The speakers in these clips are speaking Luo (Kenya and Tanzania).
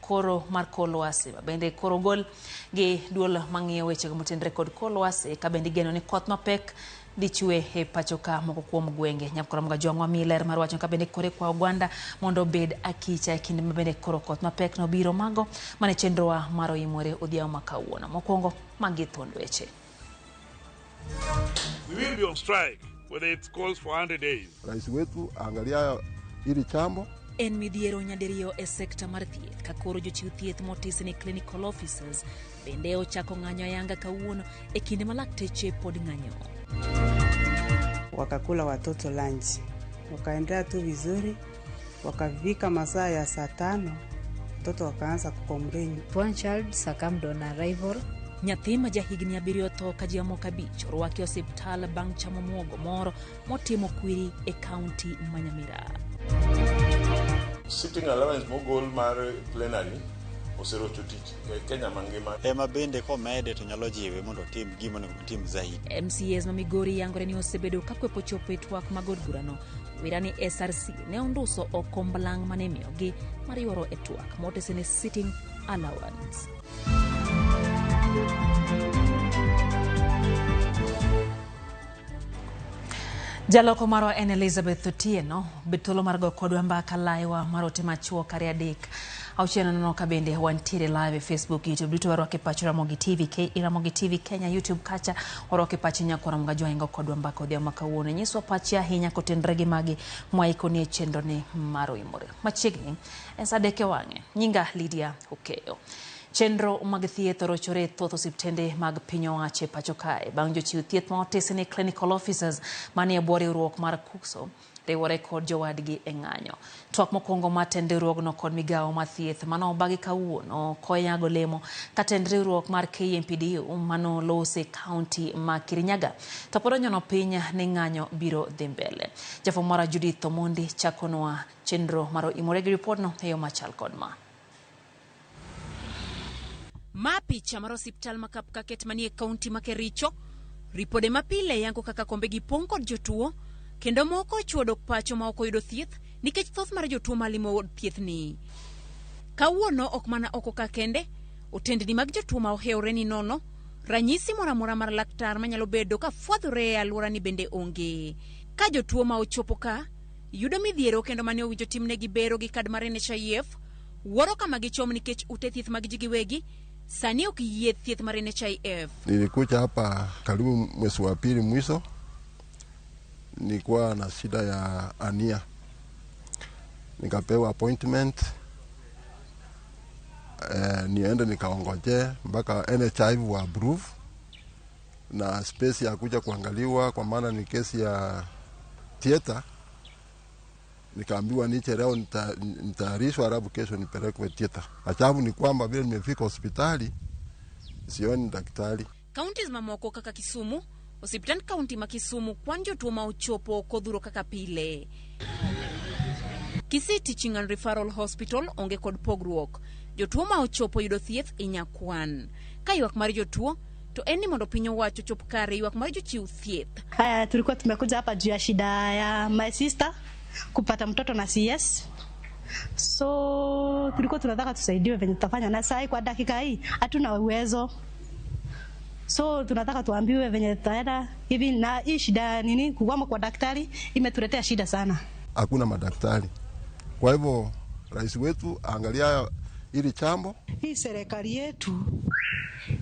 koro mar kolwase bende koro gol gi duol mang'iyo weche motenore kod kolwase ka bende geno ni koth mapek dichwe e pachoka moko kuom gwenge nyakoro jongwa miler mar wacho ka bende kore kwa ogwanda mondo bed akicha e kinde bende koro koth mapek no biro mago mane chenrowa maro imore odhiambo makawuono mokwongo magi thond weche. We will be on strike whether it calls for 100 days. Rais wetu angalia hili chambo En midhiero nyadiriyo e sekta mar thieth ka koro jochiw thieth motis ni clinical officers bende ochako ng'anyo ayanga kawuono e kinde ma lakteche pod ng'anyo. Wakakula watoto lunch, wakaendelea tu vizuri, wakavika masaa ya saa 5, watoto wakaanza kukomplain. One child succumbed on arrival. Nyathi ma jahigni 7 tho ka ji amoko 5 orwaki osiptal bang' chamo muogo moro motimo kwiri e kaunti ma Nyamira. Sitting allowance mogol mar plenary oserocho tich Kenya mangima. Ema bende komede to nyalo jiwe mondo tim gimo tim zaidi. MCAs ma Migori yangore ni osebedo ka kwepo chopo e twak mag od burano. Wirani SRC ne onduso okombalang' mane miyogi mar yuoro e twak motese ni sitting allowance. Jaloko marwa en Elizabeth Otieno betolo mar go kodwa mbaka laiwa marote machuo kare adek auchieno no ka bende wantiere live e Facebook, YouTube duto warwake pacho RamogiTV Kenya YouTube kacha warwake pacho nyakora mga joingo kodwa mbaka odhiambo makawuono nyiswa pachi ahinya kotenre gi magi mwaikoni e chenro ni maro imore machiegni en sadeke wang'e nyinga Lydia Okeyo. Chenro mag thieth orochore thoth osiptende mag piny owacho e pacho kae bang' jochiw thieth ma otis ni clinical officers manie bwo riwruok mar Kukso riwore kod jowadgi e ng'anyo. Twak mokwongo ma tend riwruogno kod migawo mar thieth mano obagi kawuono koyago lemo ka tend riwruok mar KMPDU mano lose kaunti ma Kirinyaga to pod onyono piny ni ng'anyo biro dhi mbele. Jafwambo mara Judith Omondi chakonwa chenro maro imore gi ripodno e yo machal kod ma. Ma picha mar osiptal ma Kapkaket manie kaunti ma Kericho, ripode mapile yango kaka kombegi pong' kod jotuo, kendo moko chuo dok pacho ma ok oyudo thieth nikech thoth mar jotuo malimo thieth ni. Kawuono ok mana oko ka kende, otendni mag jotuo ma ohewre ni nono, ranyisi mora mora mar laktar manyalo bedo ka fwadhore e alwora ni bende onge. Ka jotuo ma ochopo ka, yudo midhiero kendo mane owinjo timnegi bero gi kad mar NHIF, wuoro kama gichom nikech ute thieth mag ji giwegi, sani ok yie thieth mar NHIF. Nilikuja hapa karibu mwezi wa pili mwisho, nilikuwa na shida ya ania, nikapewa appointment, niende nikaongoje mpaka NHIF wa approve na space ya kuja kuangaliwa kwa maana ni kesi ya theater. Nikaambiwa niche leo nitaarishwa arabu kesho nipelekwe theater. Ajabu ni kwamba vile nimefika hospitali sioni daktari. Counties mamoko kaka Kisumu, hospitali county ma Kisumu kwan jotuo ma ochopo kodhuro kaka pile. Kisii Teaching and Referral Hospital onge kod pogruok. Jotuo ma ochopo yudo thieth inyakwan. Ka ywak mar jotuo to eni mondo piny owacho chop kare ywak mar jochiw thieth. Tulikuwa tumekuja hapa juu ya shida ya my sister kupata mtoto na CS. So tulikuwa tunataka tusaidiwe venye tutafanya na sai kwa dakika hii hatuna uwezo. So tunataka tuambiwe venye tutaenda hivi na hii shida nini kukwama kwa daktari imetuletea shida sana. Hakuna madaktari. Kwa hivyo rais wetu angalia hili chambo. Hii serikali yetu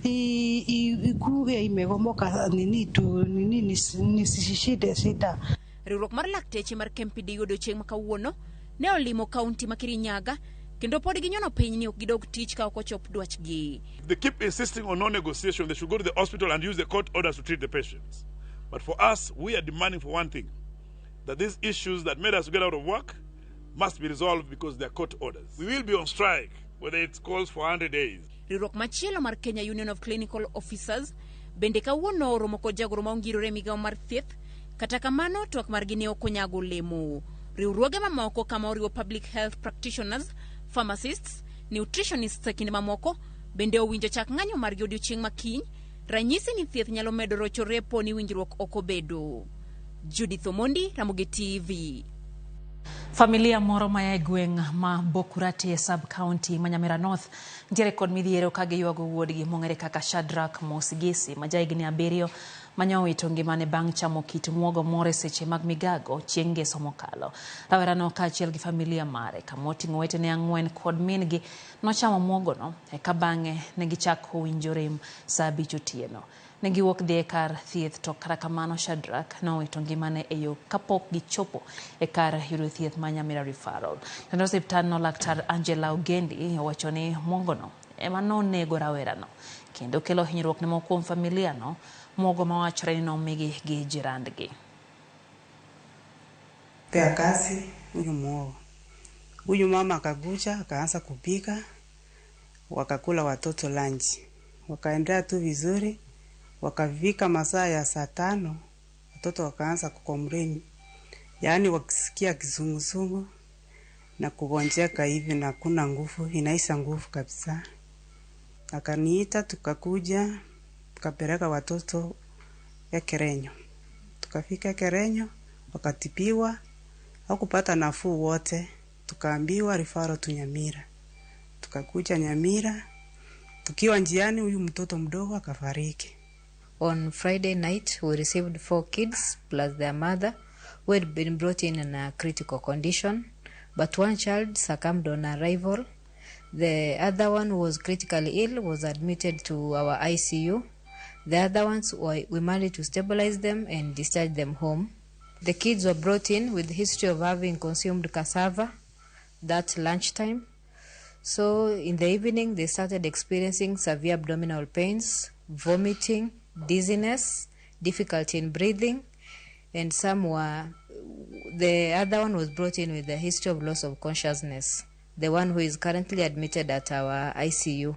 ikuwe imegomoka nini tu nini nisishide sita. Riwruok mar lakteche mar KMPDU odiochieng' makawuono ne olimo kaunti ma Kirinyaga kendo pod ginyono piny ni ok gidog tich ka ok ochop dwachgi. They keep insisting on no negotiation. They should go to the hospital and use the court orders to treat the patients. But for us, we are demanding for one thing, that these issues that made us get out of work must be resolved because they are court orders. We will be on strike whether it calls for 100 days. Riwruok machielo mar Kenya Union of Clinical Officers bende kawuono oromo kod jagoro ma ongirore migawo mar thieth. Kata kamano twak margi ne okonyago lemo. Riwruoge mamoko kama oriwo public health practitioners, pharmacists, nutritionists kinde mamoko bende owinjo chak ng'anyo margi odiochieng' makiny. Ranyisi ni thieth nyalo medo rochore po ni winjruok ok obedo. Judith Omondi, RamogiTV. Familia moro maya gweng ma Bokurati sub-county Manyamira North ntiere kod midhiero ka giywago wuodgi mong'ere kaka Shadrack Mosigisi ma jahigni 7 manyo wito ngimane bang' chamo kit muogo moro seche mag migago chieng' ngeso mokalo. Rawerano kaachiel gi familia mare kamoting'o wetene 4 kod min-gi nochamo muogono eka bang'e ne gichako winjo rem saa 5 otieno. Ne giwuok dhi e kar thieth to kata kamano Shadrack nowito ngimane e yo kapok gichopo e kar yudo thieth ma Nyamira Referral. Kendo osiptandno Laktar Angela Ogendi owacho ni muogono ema nonego rawerano kendo kelo hinyruok ne moko kuom familiano, muogo mawachore ni nomigi gi jirandgi. Pea kazi huyu muogo. Huyu mama akakuja akaanza kupika, wakakula watoto lunch. Wakaendelea tu vizuri. Wakafika masaa ya saa 5, watoto wakaanza kukomplain. Yaani wakisikia kizunguzungu na kugonjeka hivi na kuna nguvu, inaisha nguvu kabisa. Akaniita tukakuja, tukapeleka watoto ya Kerenyo. Tukafika Kerenyo, wakatibiwa, hawakupata nafuu wote. Tukaambiwa referral tu Nyamira. Tukakuja Nyamira, tukiwa njiani huyu mtoto mdogo akafariki. On Friday night, we received 4 kids plus their mother who had been brought in a critical condition, but one child succumbed on arrival. The other one was critically ill, was admitted to our ICU. The other ones, we managed to stabilize them and discharge them home. The kids were brought in with history of having consumed cassava that lunchtime. So in the evening, they started experiencing severe abdominal pains, vomiting, dizziness, difficulty in breathing, and the other one was brought in with a history of loss of consciousness, the one who is currently admitted at our ICU.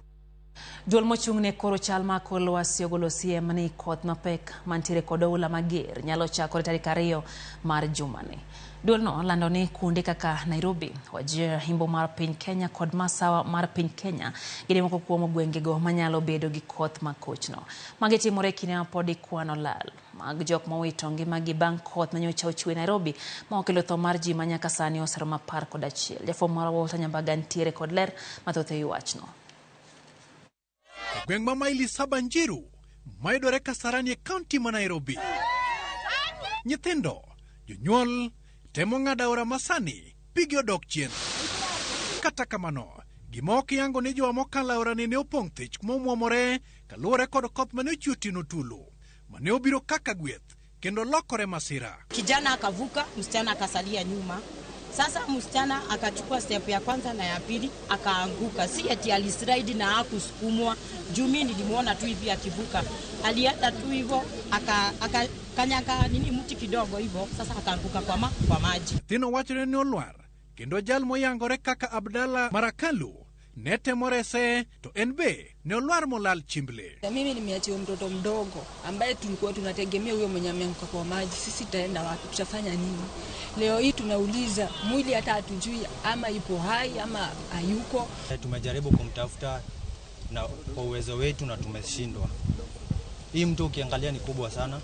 Duol mochung'ne koro chal ma kor lwasi ogolo siem ni koth mapek mantiere kod oula mager nyalo chakore tarik 2 mar jumani. Duolno lando ni kuonde kaka Nairobi, Wajir, Himbo mar piny Kenya kod Masawa mar piny Kenya gine moko kuom gwengego manyalo bedo gi koth makochno. Magi timore kinde ma pod ikwano lal mag jok mowito ngimagi bang' koth manyocha ochwe Nairobi ma okelo tho mar ji manyaka sani oseromo 11. Jafwambo mar Walter Nyambaga ntiere kod ler mathoth ewi wachno. Gweng' ma maili 7 Njiru mayudore Kasarani e kaunti ma Nairobi. Nyithindo, jonyuol temo ng'ado aora masani pigi odok chien. Kata kamano, gima ok yango ni jowa mokalo aora ne opong' thich kuma omuomore kaluwore kod koth mane ochwe otieno tulu mane obiro kaka gweth kendo lokore masira. Kijana akavuka, msichana akasalia nyuma. Sasa msichana akachukua step ya kwanza na ya pili akaanguka. Si eti alislide na hakusukumwa. Juu mimi nilimuona tu hivi akivuka. Alienda tu hivyo akanyanga mti kidogo hivyo, sasa akaanguka kwa maji. Tino wachore ni olwar kendo jal moyangore kaka Abdalla Marakalu nete morese to NB ni olwar molal chimble. Mimi nimeachia mtoto mdogo ambaye tulikuwa tunategemea huyo mwenye ameanguka kwa maji. Sisi taenda wapi? Tutafanya nini? Leo hii tunauliza mwili hata hatujui ama ipo hai ama hayuko. Tumejaribu kumtafuta na kwa uwezo wetu na tumeshindwa. Hii mto ukiangalia ni kubwa sana.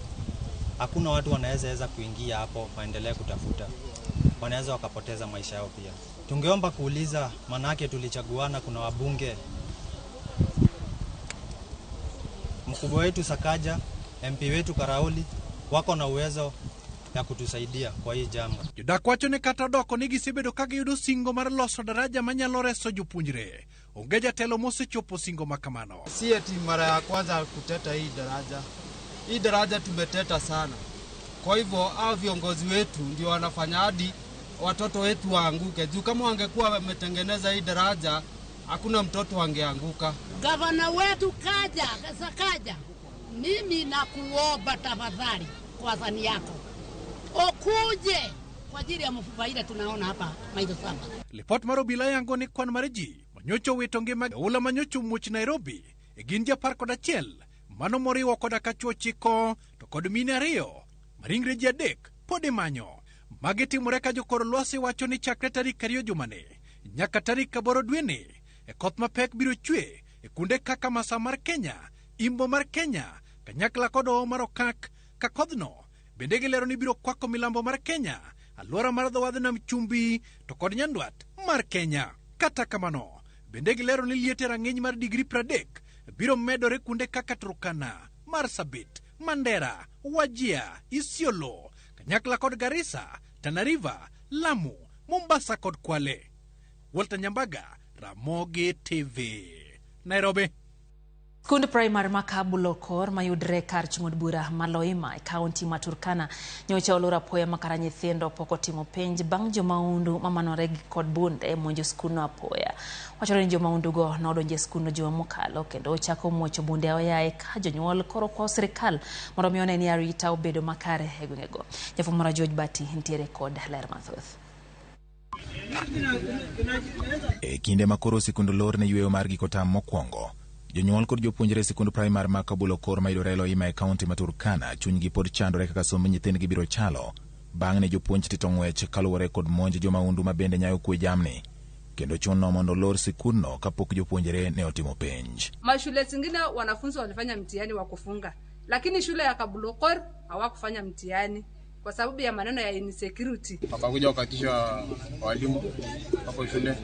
Hakuna watu wanaweza kuingia hapo waendelee kutafuta. Wanaweza wakapoteza maisha yao pia. Tungeomba kuuliza, manake tulichaguana, kuna wabunge. Mkubwa wetu Sakaja, MP wetu Karauli wako na uwezo ya kutusaidia kwa hii jambo. Jodak wacho ni kata doko ni gisebedo ka giyudo singo mar loso daraja manyalo reso jopuonjre. Onge jatelo mosechopo singo makamano. Si eti mara ya kwanza kuteta hii daraja. Hii daraja tumeteta sana. Kwa hivyo hao viongozi wetu ndio wanafanya hadi watoto wetu waanguke. Juu kama wangekuwa wametengeneza hii daraja, hakuna mtoto wangeanguka. Gavana wetu Sakaja, mimi nakuomba tafadhali kwa dhani yako, okuje kwa ajili ya mfupa ile tunaona hapa mailo samba. Lipot maro bila yango ni kwan mariji manyocho wito ngima ula manyocho much Nairobi e gin 11 mano moriwo koda kachuo chiko to kod mine 2 maringre ji 3 podi manyo. Magi timore ka jokor lwasi wacho ni chakre tarik 2 jumane nyaka tarik 8 dweni e koth mapek biro chwe e kunde kaka Masawa mar Kenya, Imbo mar Kenya, kanyakla kod Mar Okak ka kodhno bende gilero ni biro kwako milambo mar Kenya alwora mar dho wadh nam chumbi to kod nyandwat mar Kenya. Kata kamano, bende gilero ni liet e rang'iny mar digri 30 biro medore kuonde kaka Turkana, Marsabit, Mandera, Wajir, Isiolo, kanyakla kod Garissa, Tana River, Lamu, Mombasa kod Kwale. Walter Nyambaga, Ramogi TV, Nairobi. Skund primary Makabulokor mayudre kar chung'od bura Maloima e kaunti ma Turkana nyocha oloro apoya makara nyithindo pok otimo penj bang' jomaundu mamanore gi kod bunde monjo skundno apoya. Wachore ni jomaundugo nodonje skundno juma mokalo kendo ochako muocho bunde oyaye ka jonyuol koro kwa sirikal mondo mi one ni arita obedo makare e gwengego. Jafwambo George Bati ntiere kod ler mathoth. E kinde makoro sikund lor ne yweyo mar giko tam mokwongo, jonyuol kod jopuonjre sikund primary Makabulokor mayudore Loima e kaunti ma Turkana chunygi pod chandore kaka somb nyithindgi biro chalo bang' ne jopuonj tito ng'wech kaluwore kod monj jomaundu ma bende nyayo kwe jamni kendo chuno mondo lor sikundno kapok jopuonjre ne otimo penj. Mashule zingine wanafunzi walifanya mtihani wa kufunga, lakini shule ya Kabulokor hawakufanya mtihani kwa sababu ya maneno ya insecurity. Wakakuja wakatisha walimu hapo shule.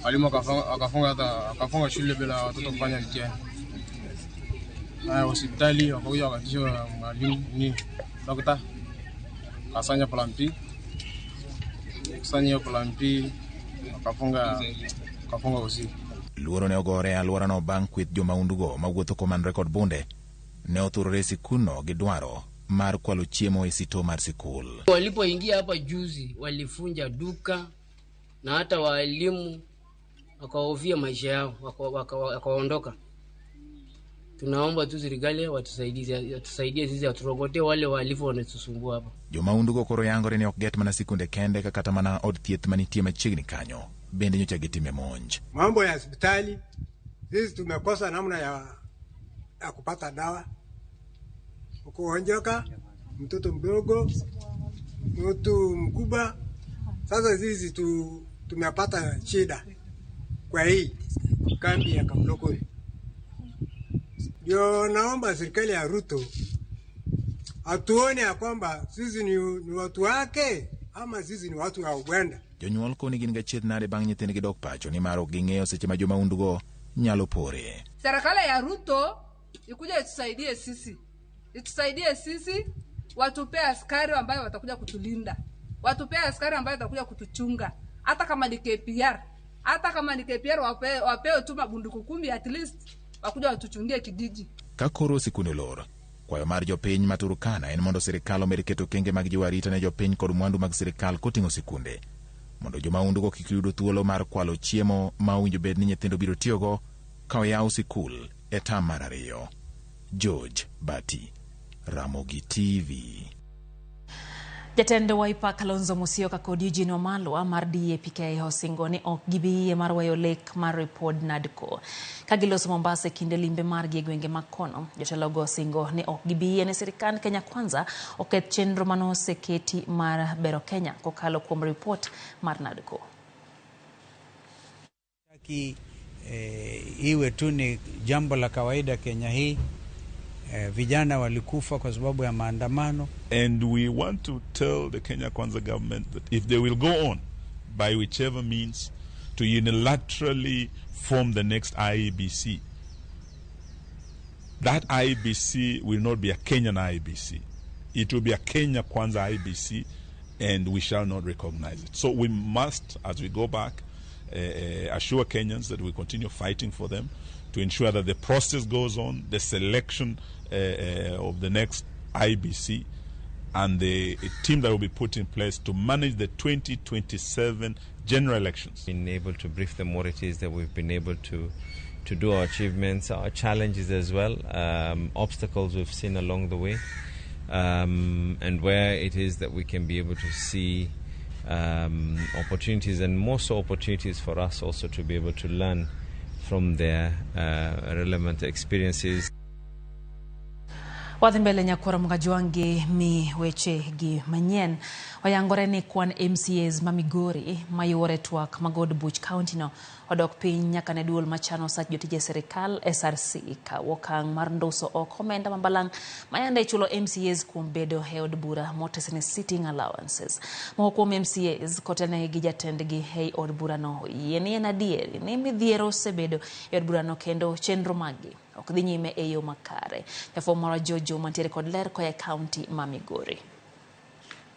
Walimu akafunga shule bila watoto kufanya mtihani. Hospitali wakakuja wakatisha walimu ni dokta kasanya plan P wakafunga usi. Luoro ne ogore alwora no bang' kweth jomaundugo mawuotho komanre kod bunde ne othurore sikundno gi dwaro mar kwalo chiemo e sito mar sikul. Walipoingia hapa juzi walifunja duka na hata walimu wakahofia maisha yao wakaondoka. Tunaomba tu serikali watusaidie sisi aturogote wale walifu wanatusumbua hapa. Jomaundugo koro yangore ni ok get mana sikunde kende kata mana od thieth manitie machiegni kanyo bende nyocha gitime monj. Mambo ya hospitali sisi tumekosa namna ya kupata dawa. Kuonjoka mtoto mdogo, mtu mkubwa. Sasa sisi tumepata shida kwa hii kambi ya Kabulokor. Ndio naomba serikali ya Ruto atuone ya kwamba sisi ni watu wake ama sisi ni watu wa Uganda. Jonyuol koni gin gachieth nade bang' nyithindgi dok pacho ni maro ging'eyo seche ma jomaundugo nyalo pore. Serikali ya Ruto ikuja itusaidie sisi, watupe askari ambayo watakuja kutulinda, watupe askari ambayo watakuja kutuchunga, hata kama ni KPR wapeo tu mabunduki 10 at least wakuja watuchungie kijiji. Kakoro sikunde lor kwayo mar jopiny ma Turkana en mondo sirikal omed keto kenge mag jiwo arita ne jopiny kod mwandu mag sirikal koting'o sikunde mondo jomaundugo kik yud thuolo mar kwalo chiemo ma owinjo bed ni nyithindo biro tiyogo ka oyaw sikul e tam mar 2. George Bati, Ramogi TV. Jatend Wiper Kalonzo Musyoka kod Eugene Wamalwa mar DAP-K osingo ni ok gibi mar weyo lek mar report NADCO. Kagiloso Mombasa e kinde limbe margi e gwenge mag kono, jotelogo osingo ni ok gibi ne sirikand Kenya Kwanza oketh chenro manoseketi mar bero Kenya kokalo kuom report mar NADCO. Iwe tu ni jambo la kawaida Kenya hii. Vijana walikufa kwa sababu ya maandamano. And we want to tell the Kenya Kwanza government that if they will go on by whichever means to unilaterally form the next IEBC, that IEBC will not be a Kenyan IEBC. It will be a Kenya Kwanza IEBC, and we shall not recognize it. So we must, as we go back, assure Kenyans that we continue fighting for them to ensure that the process goes on, the selection of the next IBC, and the team that will be put in place to manage the 2027 general elections. Been able to brief them what it is that we've been able to do, our achievements, our challenges as well, obstacles we've seen along the way, and where it is that we can be able to see opportunities, and more so opportunities for us also to be able to learn from their relevant experiences. Wadhi mbele nyakora mgajuangi mi weche gi manyien oyangore ni kwan MCAs ma Migori mayore twak magod Buch County no odok piny nyaka ne duol machano sach jotije serikal SRC ka wokang mar ndoso ok omenda mabalang mayande chulo MCAs kuom bedo e od bura motesne sitting allowances. Moko kuom MCAs kotene gi jatendgi e od bura no yeni en adieri ni midhiero osebedo e od bura no kendo chenro magi ok dhi nyime e yo makare. Jafwambo Jojo mantiere kod ler koa e kaunti ma Migori.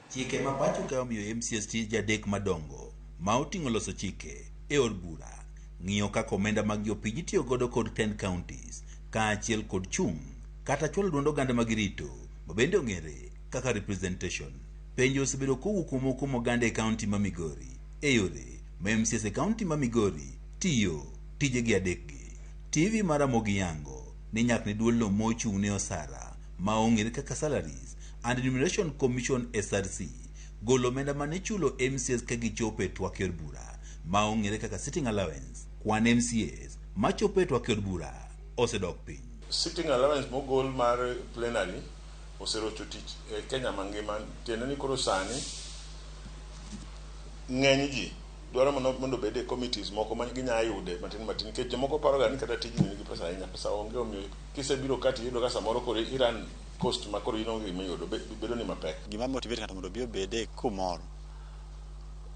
Chike ma pacho ka omiyo MCAs tije adek madongo ma oting'o loso chike e od bura, ng'iyo kaka omenda mag jopiny itiyo godo kod 10 counties kaachiel kod chung' kata chwalo duond oganda magirito mabende ong'ere kaka representation. Penjo osebedo kowuok kuom oganda e kaunti ma Migori e yore ma MCAs e kaunti ma Migori tiyo tijegi adekgi. TV mar Ramogi yango ni nyakne duolno mochung' ne osara ma ong'ere kaka Salaries and Remuneration Commission SRC golo omenda mane chulo MCAs ka gichopo e twak od bura ma ong'ere kaka sitting allowance. Kwan MCAs ma chopo e twak od bura osedok piny. Sitting allowance mogol mar plenary oserocho tich e Kenya mangima, tiende ni koro sani ng'eny ji dwaro mondo bede e committees moko ma ginya yude matin nikech jomoko paro ga ni kata tijni nigi pesa ahinya, pesa onge, omiyo kisebiro kati yudo ka samoro koro iran cost ma koro inonge gimiyudo bedo ni mapek. Gima motivate kata mondo bi obede kumoro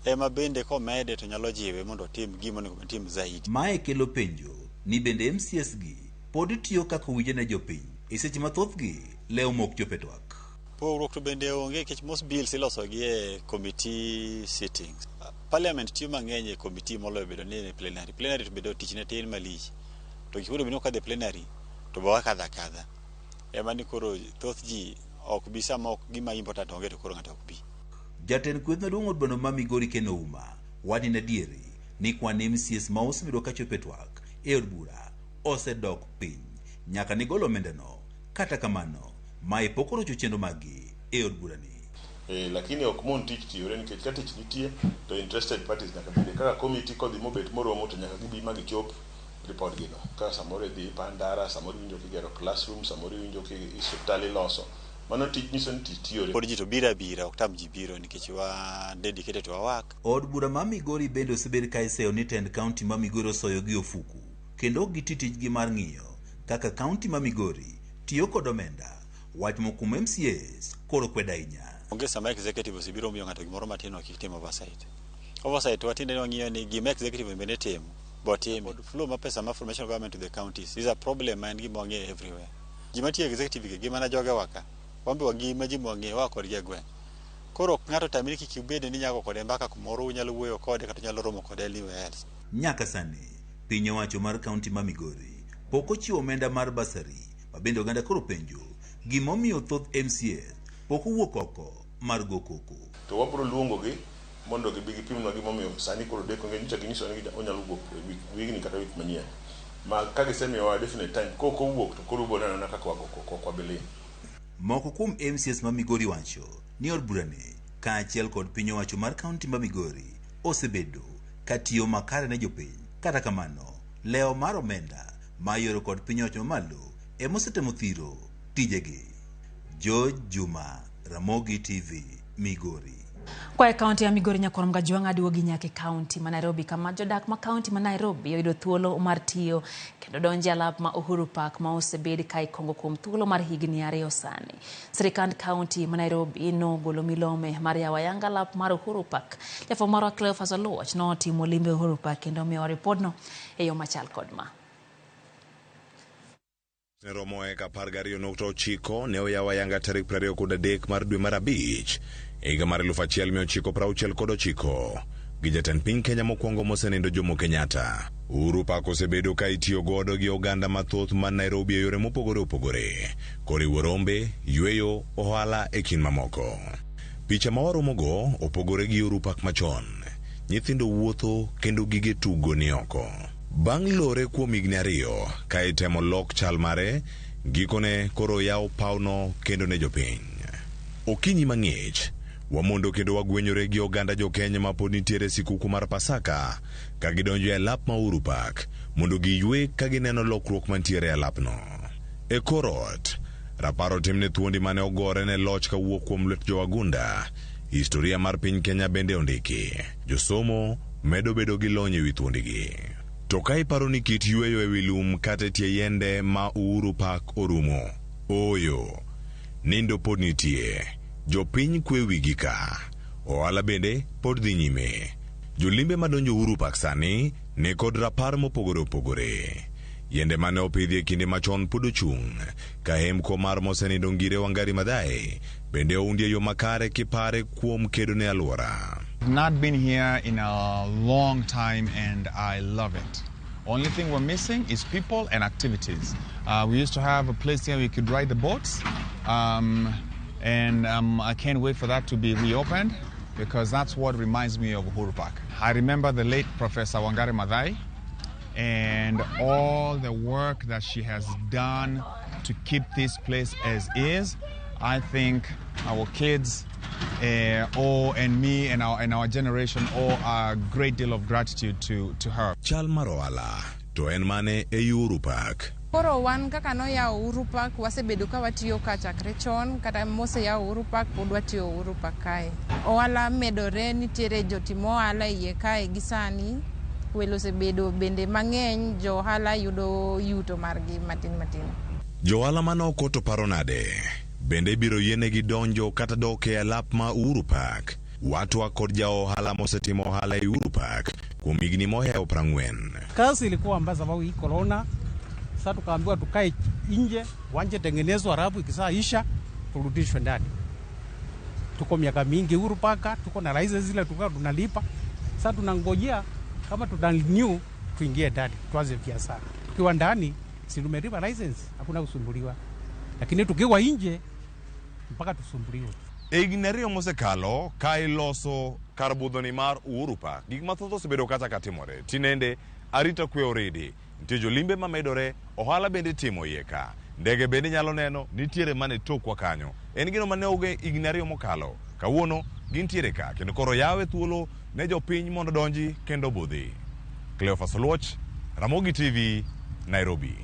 ema bende komede to nyalo jiwe mondo otim gima onego otim zaidi. Mae kelo penjo ni bende MCAs gi pod tiyo kaka owinjo ne jopiny e seche mathoth gi leo mok chope twak. Pogruok to bende onge nikech most bills iloso gi e committee sittings. Parliament tiyo mang'eny e committee moloyo bedo ni plenary. Plenary to bedo tich ne tin malich. To kikudo bino kadhe plenary to bawa kadha. Ema ni koro thoth ji ok bi sama ok gima important onge to koro ng'ato ok bi. Jatend kweth maduong' od bura ma Migori Ken Ouma wadi na dieri ni kwan MCAs ma osebedo ka chopo e twak e od bura osedok piny nyaka ni golo omendano. Kata kamano mae pok orocho chenro magi e od bura ni. Lakini ok mon tich tiyore nikech ka tich nitie to interested parties nyaka bende kaka committee kodhi mobet moromo to nyaka gibi magi chop report gino. Ka samoro dhi pandara, samoro winjo kigero classroom, samoro winjo ki hospitali loso. Mano tich nyiso ni tich tiyore. Pod ji to bira ok tam ji biro nikech wa dedicated to our work. Od bura ma Migori bende osebed ka iseyo ni tend county ma Migori osoyo gi ofuku kendo ok giti tijgi mar ng'iyo kaka county ma Migori tiyo kod omenda. Wach mokum MCAs koro kweda ahinya. Onge sama executive osibiro miyo ng'ato gimoro matin ok itim oversight. Oversight watinde ni wang'iyo ni gima executive bende timo botime. Flow ma pesa ma formation government to the counties is a problem and gima wang'eyo everywhere. Gima tiyo executive gima na joge waka wambe wagima ji mwang'eyo wa kod gweng'. Koro ng'ato tamiri kik ubede ni nyako kode mbaka kumoro unyalo wuoyo kode kata nyalo romo kode anywhere else. Nyaka sani piny owacho mar kaunti ma Migori pok ochiwo omenda mar basari mabende oganda koro penjo gimomiyo thoth MCAs pok owuok oko mar go koko. To wabro luongo gi mondo gibi gipimnwa gimomiyo sani koro deko ng'eny cha ginyiso ni onyalo wuok wigni kata wik manyien. Ma ka gisemiyowa definite time koko wuok to koro ubro neno kaka wago koko kwa Berlin. Moko kuom MCAs ma Migori wacho ni od burani kaachiel kod piny owacho mar kaunti ma Migori osebedo ka tiyo makare ne jopiny. Kata kamano leo mar omenda ma yoro kod piny owacho mamalo emosetemo thiro tijegi. George Juma, Ramogi TV, Migori. Kwa kaunti ya Migori nyakoro mgajuanga duogi nyake kaunti ma Nairobi kama jodak ma kaunti ma Nairobi oyudo thuolo mar tiyo kendo donje alap ma Uhuru Park ma osebed ka ikongo kuom thuolo mar higni 2 sani. Sirikand kaunti ma Nairobi nogolo milome mar yawo ayanga alap mar Uhuru Park. Jafwambo mar Cleophas Oluoch notimo limbe Uhuru Park kendo miyo ripodno e yo machal kod ma. Romo e 12.9 ne oyawo ayanga tarik 23 mar dwe mar abich higa mar 1969 gi jatend piny Kenya mokwongo mosenindo Jomo Kenyatta. Uhuru Park osebedo ka itiyo godo gi oganda mathoth man Nairobi e yore mopogore opogore, koriwo rombe, yweyo, ohala e kind mamoko. Picha ma waromogo opogore gi Uhuru Park machon. Nyithindo wuotho kendo gige tugo ni oko. Bang' lore kuom higni 2 ka itemo lok chal mare, gikone koro yawo pawno kendo ne jopiny. Okinyi mang'ich wamondo kendo wagwenyore gi oganda jo Kenya ma pod nitiere sikuku mar Pasaka ka gidonjo e lap ma Uhuru Park mondo giywe ka gineno lokruok mantiere e lapno. E korot raparo timne thuondi mane ogore ne loch kawuok kuom lwet jowagunda. Historia mar piny Kenya bende ondiki. Josomo medo bedo gi lony ewi thuondigi. To ka iparo ni kit yueyo ewi lum kata tie yiende ma Uhuru Park orumo, oyo, nindo pod nitie. Jopiny kwe wigi ka. Ohala bende pod dhi nyime. Jolimbe madonjo Uhuru Park sani ni kod rapar mopogore opogore. Yiende mane opidhi e kinde machon pod ochung'. Ka hemko mar mosenindo Ngire Wangari Maathai bende oundie yo makare kipare kuom kedo ne alwora. I've not been here in a long time and I love it. Only thing we're missing is people and activities. We used to have a place here we could ride the boats, and I can't wait for that to be reopened because that's what reminds me of Uhuru Park. I remember the late Professor Wangari Maathai and all the work that she has done to keep this place as is. I think our kids and me and our generation owe a great deal of gratitude to her. Chal Maroala to en mane e Uhuru Park. Koro wan kaka no ya Uhuru Park wasebedo ka watiyo ka chakre chon kata mose ya Uhuru Park pod watiyo Uhuru Park kae. Ohala medore nitiere jotimo ohala iye kae gisani. Welo sebedo bende mang'eny jo ohala yudo yuto margi matin. Jo ohala manoko to paro nade. Bende biro yienegi donjo kata dok e alap ma Uhuru Park. Watu kod ja ohala mosetimo ohala e Uhuru Park kuom higni mohewo 40. Kazi ilikuwa ambaza sababu hii corona. Sasa tukaambiwa tukae nje, wanje tengenezwa halafu ikisaisha turudishwe ndani. Tuko miaka mingi Uhuru Park, tuko na license zile tukao tunalipa. Sasa tunangojea kama tutarenew tuingie ndani, tuanze biashara. Tukiwa ndani si tumelipa license, hakuna kusumbuliwa. Lakini tukiwa nje mpaka tusumbuliwe. Ignerio mosekalo ka iloso kar budhoni mar Uhuru Park. Gik mathoth osebedo kata katimore. Tinende arita kwe oridi. Nitie jolimbe mamedore, ohala bende timo iye ka. Ndege bende nyalo neno, nitiere mane tokwa kanyo. En gino mane oge Ignerio mokalo. Kawuono gintiere ka kendo koro yawe thuolo ne jopiny mondo donji kendo budhi. Cleophas Oluoch, Ramogi TV, Nairobi.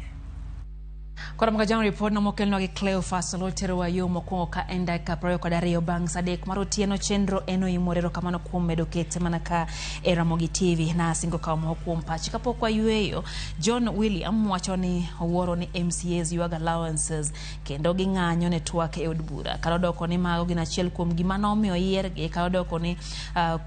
Kora mkajano report na mokelno gi Cleophas Oluoch wa yo mokwongo ka enda ka proyo kod ariyo bang' sadek mar otieno chenro eno imorero kamano kuom medo kete mana ka e Ramogi TV na singo ka mo kuom pachi kapok wa yueyo. John William wacho ni owuoro ni MCAs yuaga allowances kendo gi ng'anyo ne twak e od bura. Kalodoko ni mago gin achiel kuom gima nomiyo yiergi. Kalodoko ni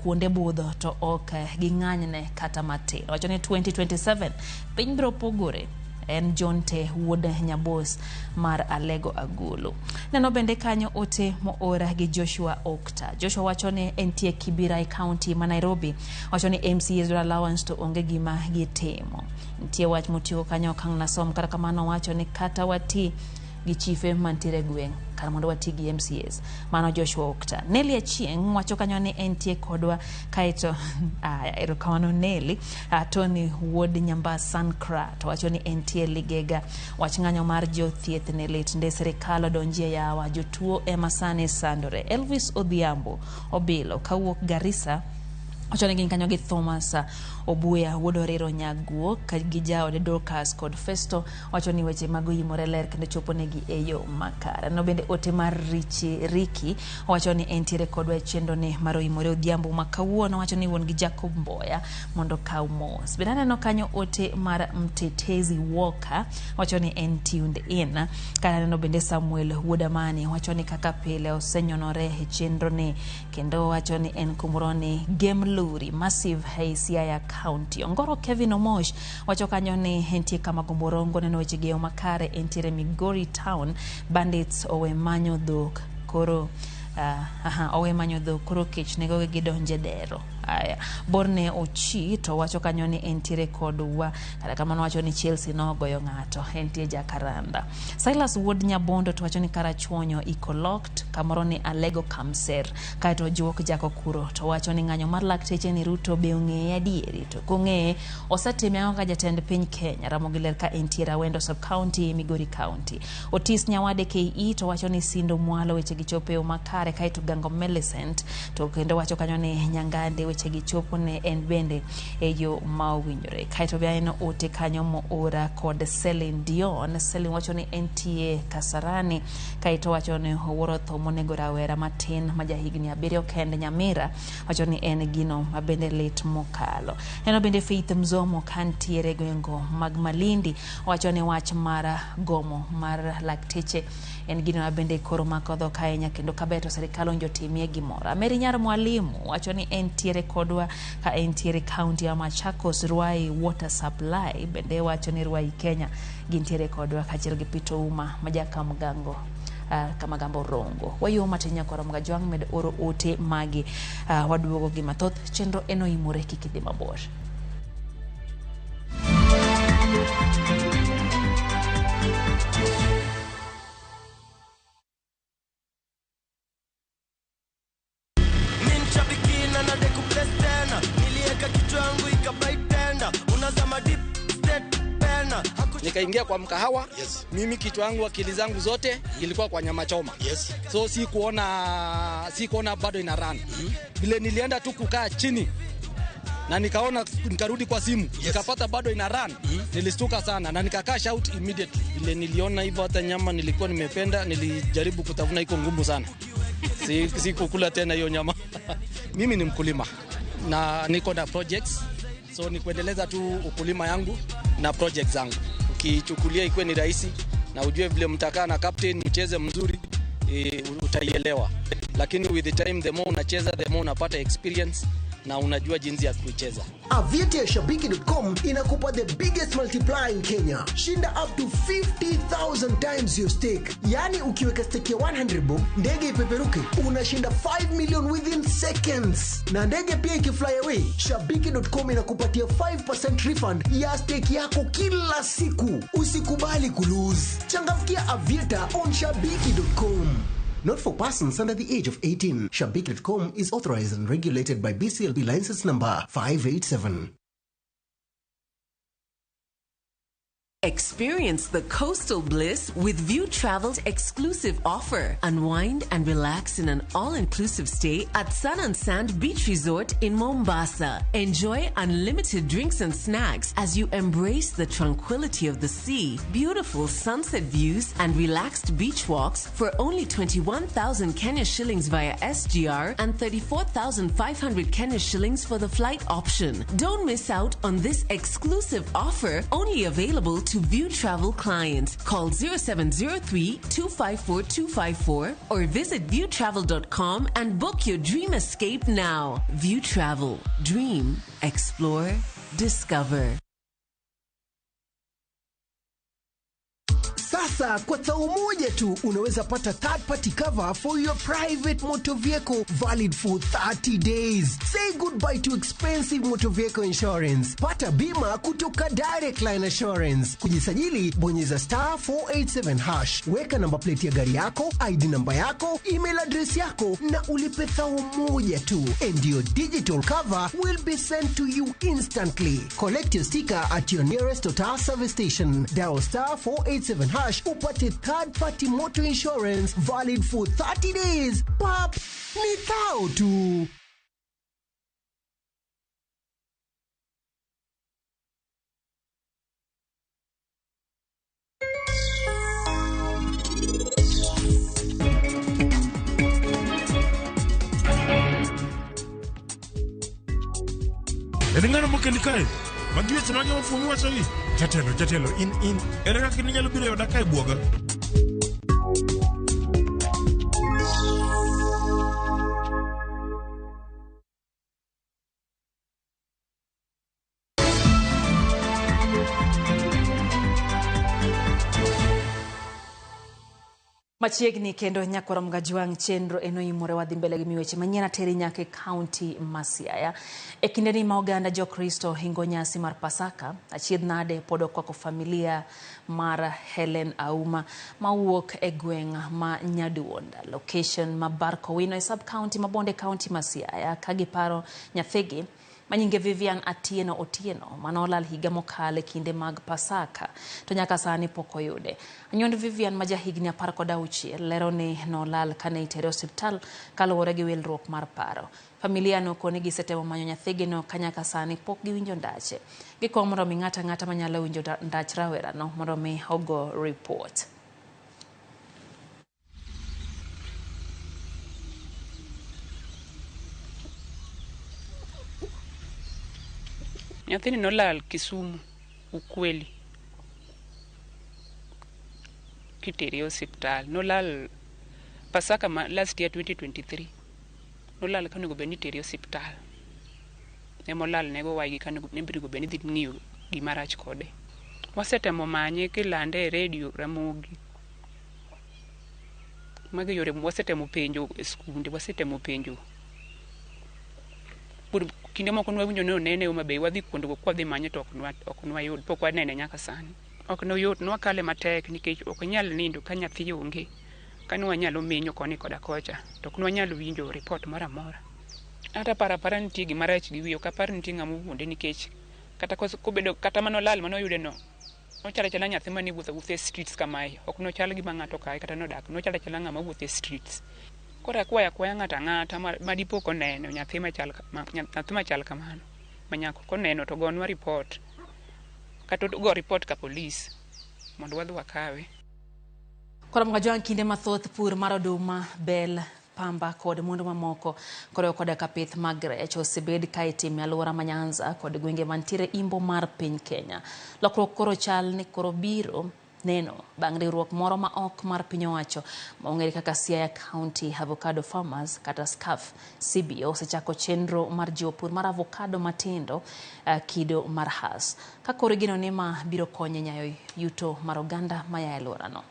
kuonde budho to ok gi ng'anyne kata matin. Wacho ni 2027 piny biro pogore. En John Te wuod Nyabos mar Alego Agulu. Neno bende kanyo ote moora gi Joshua Okta. Joshua wacho ni entie Kibera County ma Nairobi. Wacho ni MCAs allowance to onge gima gitimo. Ntie wach motiyo kanyo kang nasom kata kamano wacho ni kata wati gi chife mantiere gweng' kar mondo wati gi MCAs. Mano Joshua Okta. Nelly Achieng' wacho kanyo ni entie kodwa kaito erokamano Nelly Tony wuod Nyamba Sankra to wacho ni entie Ligega. Wach ng'anyo mar jothieth ne lit nde sirikal donjie yawa jotuo emasane sandore. Elvis Odhiambo Obilo kawuok Garissa wacho ni gin kanyo gi Thomas Obuya wuod Orero Nyaguo ka gijao de Dorcas kod Festo wacho ni weche mag yimore ler kendo chopo negi eyo makara. No bende ote mar Riki wacho ni entiere kodwa chendo ne maro yimore Odhiambo makawuono wacho ni won gi Jacob Mboya mondo kaw mos. Bende no kanyo ote mar Mtetezi Walker wacho ni entiunde ina kana no bende Samuel Wodamani wacho ni kaka pile osenyonore e chenro ne kendo wacho ni en kumuroni game luri massive Siaya County. Ongoro Kevin Omosh wacho kanyo ni entie kama Gomborongo neno weche geo makare entiere Migori Town. Bandits owe manyo dhok koro owe manyo dhok koro kech nego gidonje dero. Aya Borne Ochi to wacho kanyo ni entiere kodwa kata kamano wacho ni Chelsea no goyo ng'ato entie Jakaranda. Silas wuod Nyabondo to wacho ni Karachuonyo iko locked kamoro ni Alego Kamser kaito juok jako kuro to wacho ni ng'anyo mar lakteche ni Ruto be ong'e adieri to kong'e osetime ang'o ka jatend piny Kenya Ramogi ler ka entiere Awendo sub county Migori County. Otis Nyawade KE to wacho ni Sindo Mwalo weche gichope makare kaito Gango Millicent to kendo wacho kanyo ni Nyangande weche gi chopo ne en bende yo mawinjore. Kaito bia eno ote kanyo mo ora kod Celine Dion. Celine wacho ni NTA Kasarani. Kaito wacho ni owuoro tho monego rawera matin majahigni 7 kende Nyamira. Wacho ni en gino mabende lit mokalo. Eno bende Faith Mzomo kantiere gwengo mag Malindi. Wacho ni wach mara gomo mar lakteche en gino mabende koro makodho kaenya kendo kabeto serikal onjo timie gimora. Mary Nyar Mwalimu wacho ni entiere kodwa ka entiere county ya Machakos. Ruai Water Supply bende wacho ni Ruai Kenya gintiere kodwa kachiel gi Pito Uma majaka mgango kamagambo Rongo. Wayo matinya kwa Ramogi med oro ote magi waduogo gi mathoth chenro eno imore kikidhi mabor. Nikaingia kwa mkahawa, mimi kichwa yangu akili zangu zote ilikuwa kwa nyama choma. So si kuona bado ina run. Vile nilienda tu kukaa chini na nikarudi kwa simu, nikapata bado ina run. Nilistuka sana na nikakaa shout immediately. Vile niliona hivyo hata nyama nilikuwa nimependa, nilijaribu kutafuna, iko ngumu sana. Si kukula tena hiyo nyama. Mimi ni mkulima na niko na projects. So ni kuendeleza tu ukulima yangu na projects zangu. Ukichukulia ikuwe ni rahisi na ujue vile mtakaa na captain mcheze mzuri, utaielewa. Lakini with the time, the more unacheza, the more unapata experience na unajua jinsi ya kucheza. Avieti ya Shabiki.com inakupa the biggest multiplier in Kenya. Shinda up to 50,000 times your stake. Yani ukiweka stake ya 100 bob, ndege ipeperuke, unashinda 5 million within seconds. Na ndege pia ikifly away, Shabiki.com inakupatia 5% refund ya stake yako kila siku. Usikubali kulose. Changamkia Avieta on Shabiki.com. Not for persons under the age of 18. Shabiki.com is authorized and regulated by BCLB license number 587. Experience the coastal bliss with View Travel's exclusive offer. Unwind and relax in an all-inclusive stay at Sun and Sand Beach Resort in Mombasa. Enjoy unlimited drinks and snacks as you embrace the tranquility of the sea, beautiful sunset views, and relaxed beach walks for only 21,000 Kenya shillings via SGR and 34,500 Kenya shillings for the flight option. Don't miss out on this exclusive offer, only available to View Travel clients. Call 0703-254-254 or visit viewtravel.com and book your dream escape now. View Travel. Dream. Explore. Discover. Sasa kwa tao moja tu unaweza pata third party cover for your private motor vehicle valid for 30 days. Say goodbye to expensive motor vehicle insurance. Pata bima kutoka Direct Line Assurance. Kujisajili bonyeza *487#. Weka namba plate ya gari yako, ID namba yako, email address yako na ulipe thao moja tu. And your digital cover will be sent to you instantly. Collect your sticker at your nearest Total service station. Dial *487# upate third party motor insurance valid for 30 days. Pap, ni thao tu. Elingana mokelikai. Magiwe semagi mfumu wa sawi. Jatelo in. Eleka kininya lubire yodakai buoga. Machiegni kendo nyakwa Ramogi chenro eno imore wadhi mbele gi weche manyien teri nyake county Masiaya. E kindeni ma oganda jo Kristo hingo nyasi mar Pasaka, achiedh nade podo kwa familia mar Helen Auma mawuok e gweng' ma Nyaduonda, location ma Barkowino e sub county ma Bonde county Masiaya, kagiparo nyathigi Manyinge Vivian Otieno manolal higa mokale kinde mag Pasaka to nyaka sani pok oyude. Anyuond Vivian ma jahigni 16 lero ni nolal kane itere osiptal kaluwore gi wilruok mar paro. Familia no koni gisetemo manyo nyathigi no kanyaka sani pok giwinjo ndache. Gikwayo mondo mi ng'ata manyalo winjo ndach rawera no mondo mi ogo report. Nyathini nolal Kisumu ukweli kitere hospital. Nolal Pasaka last year 2023. Nolal kane gobe ni tere hospital. Nemolal nego waygi kane nebiro gobe ni dhi ng'iyo gimarach kode. Wasetemo manye kilande e radio Ramogi. Magi yore wasetemo penjo e skunde, wasetemo penjo. Kinde moko nwawinjo ne onene mabe wadhi kuonde go kwadhi manye to ok nwayud pok wanene nyaka sani. Ok noyot nwakale matek nikech ok nyal nindo ka nyathi onge. Kane wanyalo menyo koni koda kocha to ok nwanyalo winjo report mara mora. Ata para nitie gimarach gi wiyo kapar nitie ng'ama wuonde nikech kata kobedo kata manolal manoyude no nochala nyathi mane wuotho e streets kamae ok nochal gima ng'ato kae kata nodak nochala ng'ama wuotho e streets. Kora kwaya ng'ata madipo koneno nyathi machal kamano manyako koneno to gonwa report kata go report ka police mondo wadhi wakawe. Kora mga kinde mathoth pur mar oduma, bel, pamba kod mwandu mamoko koro koda kapith mag rech osebed ka itimo e alwora ma Nyanza kod gwenge mantiere imbo mar piny Kenya. Lokruok koro chal ni koro biro neno bang' riwruok moro ma ok mar piny owacho maong'ere kaka Siaya County Avocado Farmers kata SCAF CBO osechako chenro mar jiwo pur mar avocado matindo kido mar Hass. Ka koro gino ni ma biro konyo nyayo yuto mar oganda maya e alworano.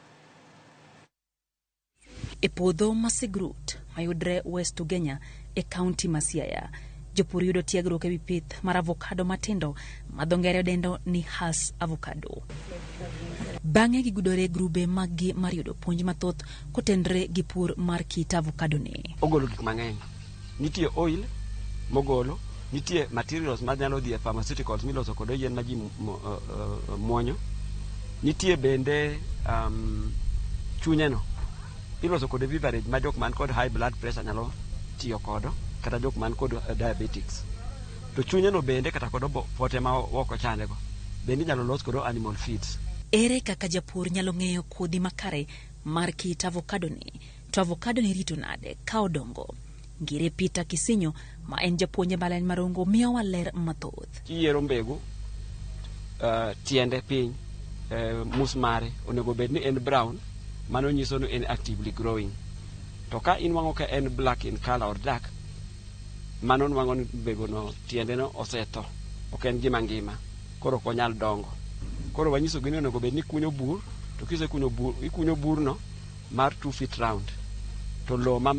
E puodho Masigrut mayudre West Ugenya e County ma Siaya, jopur yudo tiegruok ewi pith mar avocado matindo ma dho ngere dendo ni Hass avocado. Bang'e gigudore grube maggi mar yudo puonj mathoth kotenre gi pur mar kit avocado ni. Ogolo gik mang'eny. Nitie oil mogolo, nitie materials manyalo dhi e pharmaceuticals miloso kod yien ma ji muonyo. Nitie bende chunyeno iloso kod beverage ma jok man kod high blood pressure nyalo tiyo kodo kata jok man kod diabetics. To chunyeno bende kata kod pote ma oko chandego bende nyalo los kod animal feeds. Ere kaka japur nyalo ng'eyo kodhi makare mar kit avocado ni? To avocado ni rito nade ka odongo? Ngire Peter Kisinyo ma en japuonj Mbalariany Marongo miyowa ler mathoth. Kiyiero mbegu tiende piny mus mare onego bed ni en brown, mano nyiso ni en actively growing. To ka inwang'o ka en black in color or dark, mano nwang'o ni mbegu no tiende no osetho, ok en gima ngima, koro ok onyal dongo. Koro wanyiso gi ni onego bed ni kunyo bur, to kisekunyo bur, ikunyo bur no mar 2 feet round. To low ma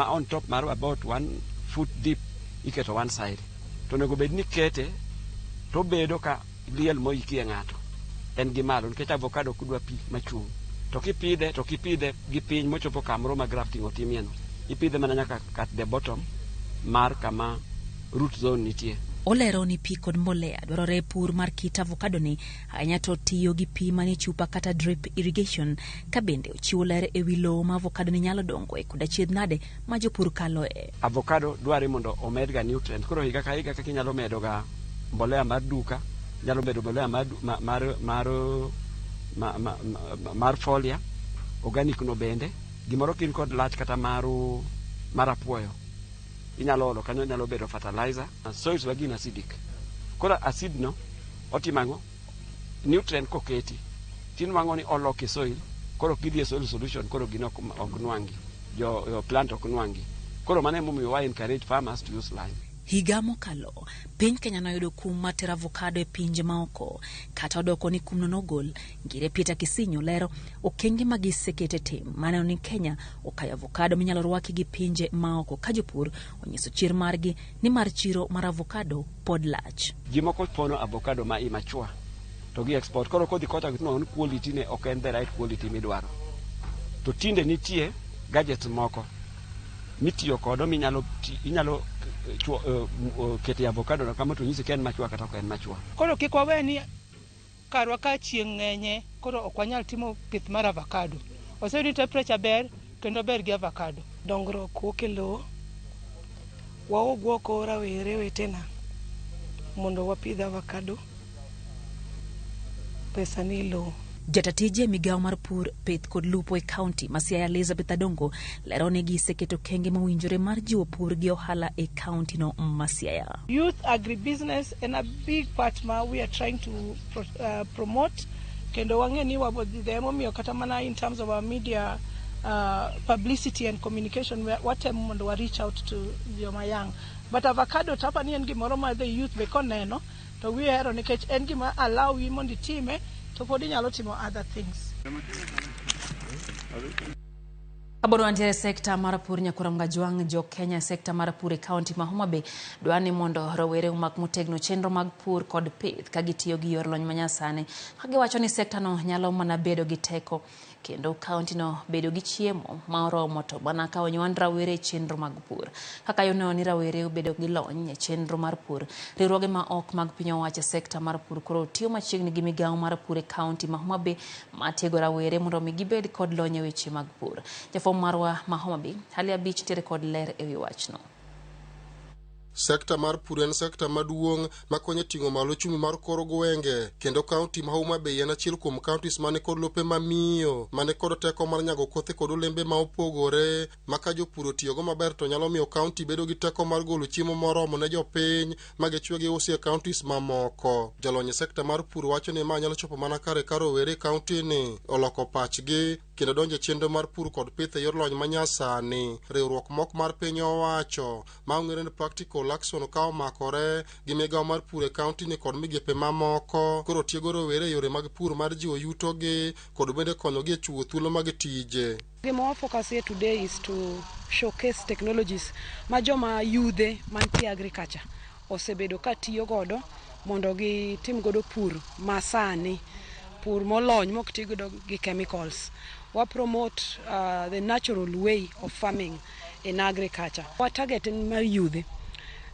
on top mar about 1 foot deep iketo one side. To onego bed ni kete to bedo ka liel moiki e ng'ato. En gi malo nikech avocado kudwa pi machung'. To kipidhe gi piny mochopo kamoro ma grafting otimie no. Ipidhe mana nyaka at the bottom mar kama root zone nitie. Olero ni pi kod mbolea dwarore pur mar kit avocado ni ahinya to tiyo gi pi mani chupa kata drip irrigation ka bende ochiwo ler ewi lowo ma avocado ni nyalo dongo e kuda chiedh nade ma jopur kaloe. Avocado dware mondo omedga nutrient. Koro higa ka higa kaka inyalo medo ga mbolea mar duka, nyalo medo mbolea mar folia, organic no bende, gimoro kin kod lach kata mar apuoyo. Inyalo olo kanyo, nyalo bedo fertilizer. Soils wagin acidic. Kora acid no otimango nutrient koketi. Tinwango ni oloke soil, koro kidhi soil solution koro gino ok nwangi. Jo plant ok nwangi. Koro mane momiyo wa encourage farmers to use lime. Higa mokalo, piny Kenya noyudo kum mar tero avocado e pinje maoko. Kata odoko ni kumno nogol, Ngire Peter Kisinyo lero okenge magisekete tim maneno ni Kenya okayo avocado minyalo rwaki gi pinje maoko ka jopur onyiso chir margi ni mar chiro mar avocado pod lach. Jimoko pono avocado ma imachua to gi export. Koro kodhi kota gitno on quality ne ok en the right quality midwaro. To tinde nitie gadgets moko mitiyo kodo inyalo kete avocado na kama to nyisi ken machwa kata ken machwa. Koro kik waweni karwa ka chieng' ng'enye koro ok wanyal timo pith mar avocado. Oseyudo temperature ber kendo ber gi avocado. Dongruok okelo waugo rawere wetena mondo wapidh avocado. Pesa ni low. Jatatije migao mar pur, pith kod lupo e kaunti ma Siaya Elizabeth Adongo lero ni giseketo kenge mawinjore mar jiwo pur gi ohala e kaunti no ma Siaya. Youth agribusiness and a big part ma we are trying to promote. Kendo wangeni wabodhidemo miyo kata mana in terms of our media publicity and communication watemo mondo wa reach out to joma young. But avocado tapa ni en gimoro ma the youth be koneno to we hero nikech en gima allow wi mondo itime to podi nyalo timo other things. Abono antere sekta mar pur nyakura mgajwang jo Kenya sekta mar pur e kaunti ma Homa Bay dwani mondo rawere umak motegno chenro mag pur kod pith kagitiyo gi yor lony manyasani. Kagiwacho ni sekta no nyalo mana bedo gi teko kendo kaunti no bedo gi chiemo ma oromo to bana ka onywan rawere chenro mag pur. Kaka yono ni rawere bedo gi lony e chenro mar pur. Riwruoge ma ok mag piny owacho sekta mar pur koro tiyo machiegni gi migawo mar pur e kaunti ma Homa Bay matiego rawere mondo mi gibed kod lony e weche mag pur. Marwa ma Homa Bay hali abich tere kod ler e wi wachno. Sekta mar pur en sekta maduong' makonyo ting'o malo chumi mar kor gwenge kendo kaunti ma Homa Bay en achiel kuom counties mane kod lope mamiyo mane kod teko mar nyago kothe kod olembe ma opogore maka jopur tiyogo maber to nyalo miyo kaunti bedo gi teko mar golo chiemo moromo ne jopiny magichwe gi usi e counties mamoko. Jalony sekta mar pur wacho ni ma nyalo chopo mana kare were kaunti ni oloko pachgi kendo donje chenro mar pur kod pith e yor lony manyasani. Riwruok mok mar piny owacho ma ong'ere ni Practical Action ka omakore gi migawo mar pur e kaunti ni kod migepe mamoko koro tiego rowere yore mag pur mar jiwo yuto gi kod bende konyogi e chiwo thuolo mag tije. Our focus here today is to showcase technologies ma joma yudhe mantie agriculture osebedo ka tiyo godo mondo gitim godo pur masani, pur molony mok tiyo godo gi chemicals. We promote the natural way of farming in agriculture. Our target in my youth.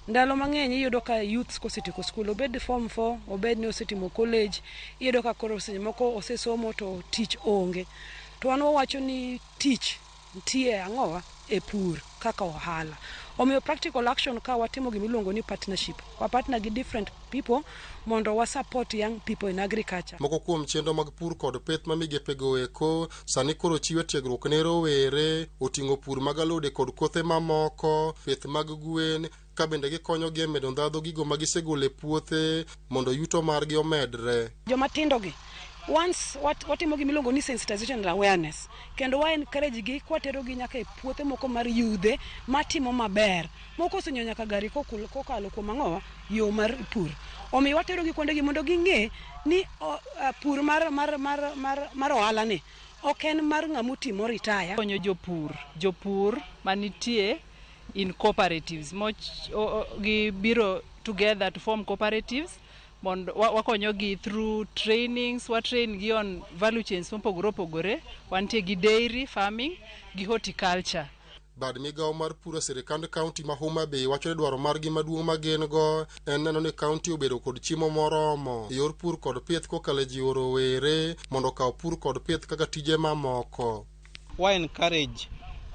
Ndalo mang'eny iyudo ka youths kosetieko skul obed form 4 obed ni osetimo college iyudo ka koro moko osesomo to tich onge. To an wawacho ni tich nitie ang'owa e pur kaka ohala. Omiyo Practical Action ka watimo gimiluongo ni partnership. Wa partner gi different people mondo wa support young people in agriculture. Moko kuom chenro mag pur kod pith ma migepego eko sani koro chiwo tiegruok ne rowere oting'o pur mag alode kod kothe mamoko, pith mag gwen ka bende gikonyo gi medo ndhadhu gigo ma gisegolo e puothe mondo yuto margi omedre. Joma tindo gi once watimo gimiluongo ni sensitization and awareness kendo wa encourage gi kwatero gi nyaka e puothe moko mar yudhe matimo maber moko osenyo nyaka gari kokalo kuom ang'owa yo mar pur. Omiyo watero gi kuonde gi mondo ging'e ni pur mar ohala ni ok en mar ng'amutimo retire. Konyo jopur manitie in cooperatives gibiro together to form cooperatives mondo wakonyo gi through trainings, wa train gi on value chains mopogore opogore, wantie gi dairy farming gi horticulture. Bad migawo mar pur e sirikand kaunti ma Homa Bay wacho ni dwaro margi maduong' ma gin go en neno ni kaunti obedo kod chiemo moromo e yor pur kod pith kokalo jiwo rowere mondo kaw pur kod pith kaka tije mamoko. Wa encourage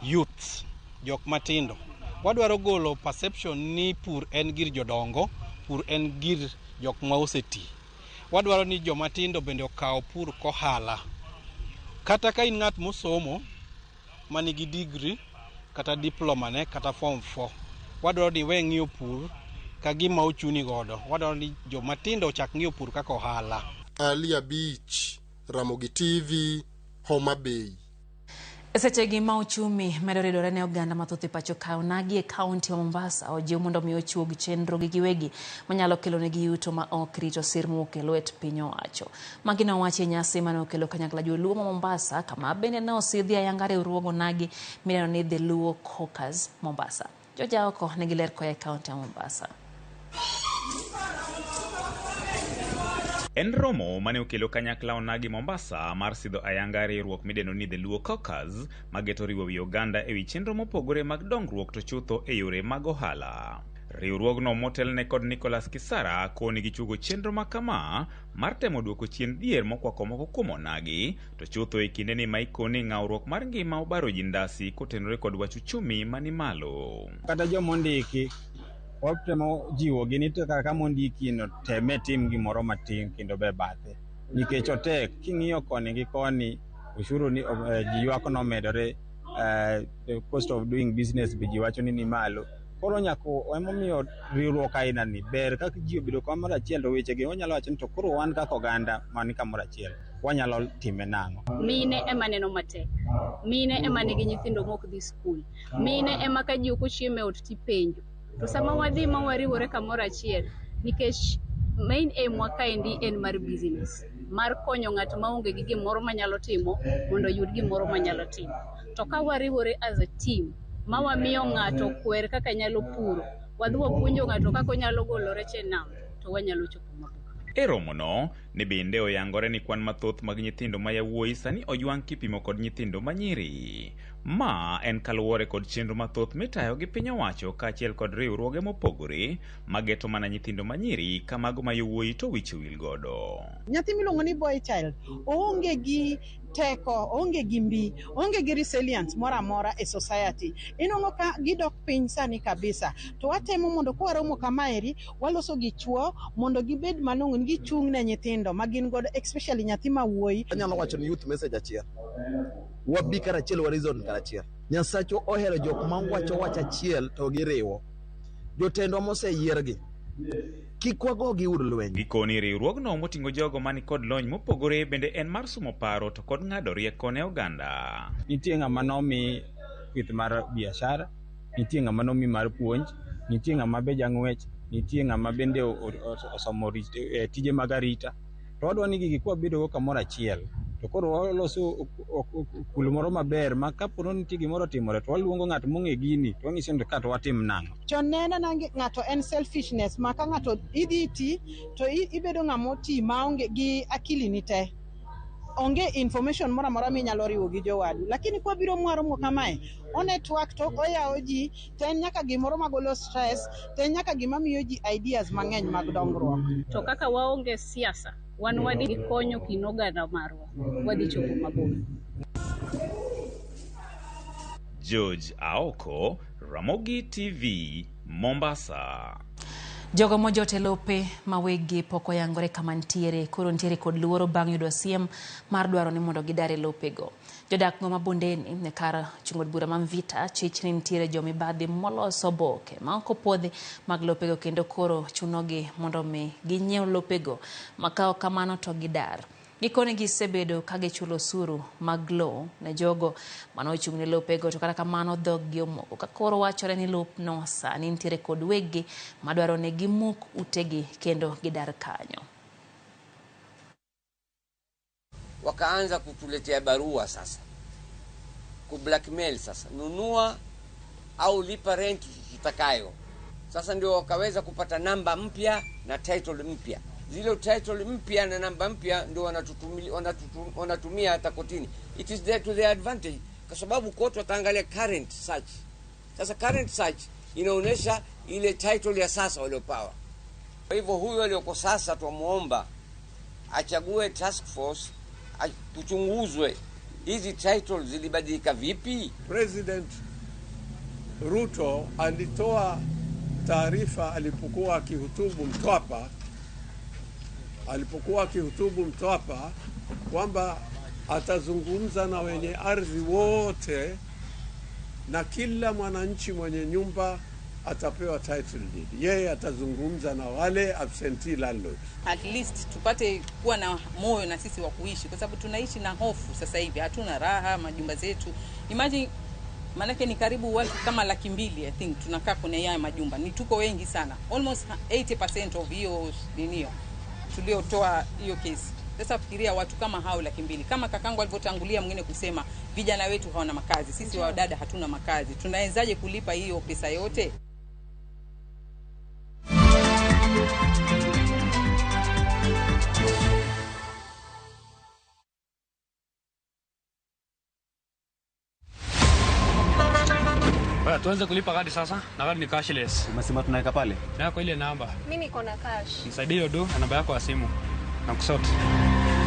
youth jok matindo. Wadwaro golo perception ni pur en gir jodongo, pur en gir jok ma oseti. Wadwaro ni joma tindo bende okaw pur kohala. Kata ka in ng'at mosomo manigi degree kata diploma ne kata form 4. Wadwaro ni we ng'iyo pur ka gima ochuni godo. Wadwaro ni joma tindo ochak ng'iyo pur kaka ohala. Ali Abich, RamogiTV, Homa Bay. Sechegi ma uchumi medo ridore ne oganda mathoth e pacho ka onagi e kaunti wa Mombasa ojiw mondo mi ochuo gi chenro gi giwegi manyalo kelo negi yuto ma ok rito sir mowuok e lwet piny owacho. Magi nowacho nyasi mane okelo kanyakla joluo ma Mombasa kama bende ne osidhi ayanga riwruogo nagi mineno ni The Luo Caucus Mombasa. Joja oko ne giler koya e kaunti ya Mombasa. En romo mane okelo kanyakla onagi Mombasa mar sidho ayanga riwruok mideno ni The Luo Caucus mageto riwo wi oganda ewi chenro mopogore mag dongruok to chutho e yore mag ohala. Riwruogno motelne kod Nicholas Kisara koni gichugo chenro makama mar temo duoko chien dhier mokwako moko kuom onagi to chutho e kinde ni maikoni ng'awruok mar ngima obaro ji ndasi kotenore kod wach uchumi mani malo. Kata jomondiki watemo jiwo gi ni kaka mondiki no teme tim gimoro matin kendo be bathe nikech otek king'iyo koni gi koni ushuru ni ji ywak no medore, the cost of doing business be ji wacho ni malo. Koro nyako emomiyo riwruok aina ni ber kaka ji obedo kamoro achiel to weche gi wanyalo wacho ni to koro wan kaka oganda man kamoro achiel wanyalo time nang'o. Mine ema neno matek, mine ema nigi nyithindo mok dhi skul, mine ema ka ji ok ochiemo e ot tipenjo. To sama wadhi ma wariwore kamoro achiel nikech main aim wa kaendi en mar business, mar konyo ng'at maonge gi gimoro manyalo timo mondo oyud gimoro manyalo timo. To ka wariwore as a team ma wamiyo ng'ato kwer kaka nyalo puro, wadhi wapuonjo ng'ato kaka onyalo golo rech e nam, to wanyalo chopo maber. E romono ne bende oyangore ni kwan mathoth mag nyithindo ma yawuoyi sani oyuang kipimo kod nyithindo manyiri. Ma en kaluwore kod chenro mathoth mitayo gi piny owacho kaachiel kod riwruoge mopogore mageto mana nyithindo manyiri ka mago ma yawuoyi to wich wil godo. Nyathi miluongo ni boy child oonge gi teko, oonge gi mbi, oonge gi resilience mora mora e society. Inongo ka gidok piny sani kabisa. To watemo mondo kwaromo kamaeri waloso gi chuo mondo gibed malongo ni gichung' ne nyithindo magin godo, especially nyathi mawuoyi. Anyalo wacho ni youth message achiel. Wabi karachiel wa reason karachiel. Nyasacho ohero jok ma wacho achiel to giriwo. Jotendwa moseyiergi kikwago gi uru lweny. Gikoni riwruogno moting'o jogo mani kod lony mopogore bende en mar sumo paro to kod ng'ado rieko ne oganda. Nitie ng'ama nomi pith mar biashara, nitie ng'ama nomi mar puonj, nitie ng'ama be jang'wech, nitie ng'ama bende osomo tije mag arita. To wadwa ni gigi kwa bedo kamoro achiel. To koro waloso kul moro maber ma kapo ni nitie gimoro timore to waluongo ng'at mong'e gini to wang'iso ni kato watim nang'o. Chon nena ng'ato en selfishness ma ka ng'ato idhi ti to ibedo ng'amo ti maonge gi akili ni te. Onge information mora mora minyalo riwo gi jowadu, lakini kwa biro mwaromo kamae o network to oyawo ji ten nyaka gimoro magolo stress, ten nyaka gima miyo ji ideas mang'eny mag dongruok. To kaka waonge siasa, wan wadi konyo kinoganda marwa, wadhi chopo mabor. George Aoko, Ramogi TV, Mombasa. Jogo mojote lope mawegi poko yangore kama ntiere koro ntiere kod luoro bang' yudo siem mar dwaro ni mondo gidare lopego. Jodak ng'oma bondeni ne kar chungod bura mamvita chich ni ntiere jomibadhi moloso boke ma oko podhi mag lopego kendo koro chunogi mondo mi ginyiew lopego makao kamano to gidar. Gikone gisebedo kage chulo suru mag lo ne jogo manochung' ne lopego to kata kamano dhog gi omoko ka koro wachore ni lop no sani ntiere kod wegi madwaro ne gimuk utegi kendo gidar kanyo. Wakaanza kutuletea barua sasa, kublackmail sasa, nunua au lipa rent tutakayo. Sasa ndio wakaweza kupata namba mpya na title mpya. Zile title mpya na namba mpya ndio wanatumia hata kotini. It is there to their advantage kwa sababu court wataangalia current search. Sasa current search inaonesha ile title ya sasa waliopawa. Kwa hivyo huyu aliyoko sasa tumuomba achague task force tuchunguzwe hizi titles zilibadilika vipi. President Ruto alitoa taarifa alipokuwa akihutubu Mtwapa kwamba atazungumza na wenye ardhi wote na kila mwananchi mwenye nyumba atapewa title deed. Yeye atazungumza na wale absentee landlords. At least tupate kuwa na moyo na sisi wa kuishi kwa sababu tunaishi na hofu sasa hivi, hatuna raha majumba zetu. Imagine manake ni karibu watu kama 200,000 I think tunakaa kwenye haya majumba. Ni tuko wengi sana. Almost 80% of hiyo ninio tuliotoa hiyo kesi. Sasa fikiria watu kama hao 200,000. Kama kakangu alivyotangulia mwingine kusema vijana wetu hawana makazi. Sisi wadada hatuna makazi. Tunawezaje kulipa hiyo pesa yote? Haya, tuanze kulipa kadi sasa. Na kadi ni cashless. Umesema tunaweka pale? Na kwa ile namba. Mimi niko na cash. Nisaidie hiyo do na namba yako ya simu. Na kusoti.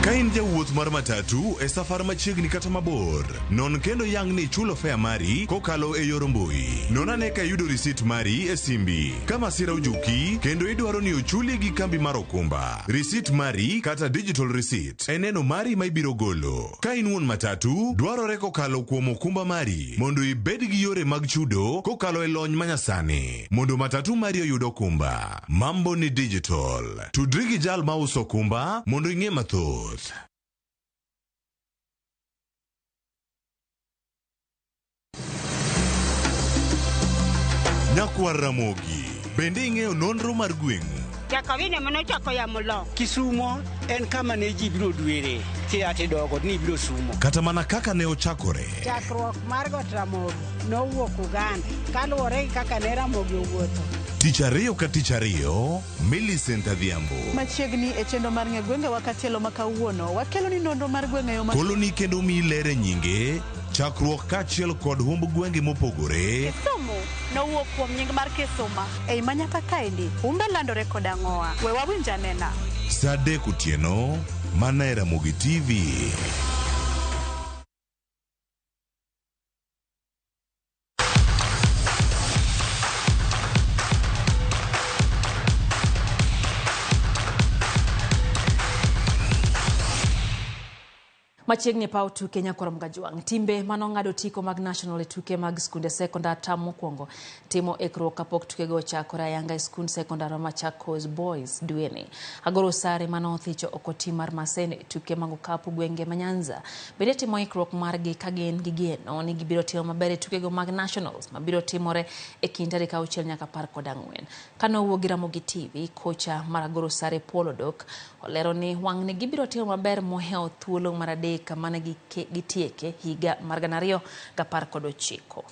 Ka in jawuoth mar matatu e safar machiegni kata mabor, non kendo yang ni chulo fare mari kokalo e yor mbui. Non ane ka yudo risit mari e simbi. Ka masira ojuki kendo idwaro ni ochuli gi kambi mar okumba. Risit mari kata digital receipt e neno mari ma ibiro golo. Ka in wuon matatu, dwarore kokalo kuom okumba mari mondo ibed gi yore mag chudo kokalo e lony manyasani. Mondo matatu mari oyud okumba. Mambo ni digital. Tudri gi jal ma uso okumba mondo ing'e mathoth. Nyakwa Ramogi, bende ing'eyo nonro mar gweng'u? Jakawine mano chako ya mulo. Kisumo en kama ne ji biro dwere. Ati dogo ni biro sumo. Kata mana kaka ne ochakore. Chakruok mar got Ramogi nowuok Uganda. Kaluwore kaka ne Ramogi owuotho. Tich ariyo ka tich ariyo, Millicent Adhiambo. Machiegni e chenro mar ng'e gwenge wakatielo makawuono, wakelo ni nonro mar gwenge yo koloni kendo mi lere nyinge, chakruok kachiel kod humb gwenge mopogore. Kisumu nowuok kuom nying mar Kisuma. Ei manyaka kaendi, humbe landore kod ang'oa. We wawinj anena. Saa 3 otieno, mana e RamogiTV. Machiegni paw tuke Nyakoro Mgajwang'. Timbe manong'ado tiko mag national e tuke mag skunde sekondar tam mokwongo timo ekruok kapok tuke go ochakore ayanga e skund sekondar ma Machakos Boys dweni. Agoro sare manothicho okoti mar Masene tuke mag okapu gwenge ma Nyanza. Bende timo ekruok margi ka gin gi geno ni gibiro timo maber e tuke go mag nationals mabiro timore e kind tarik 6 nyaka 14. Kanowuok gi RamogiTV, kocha mar Agoro sare Paul Odok olero ni wang' ni gibiro timo maber moheo thuolo mar adek kamane gitieke higa mar 2019.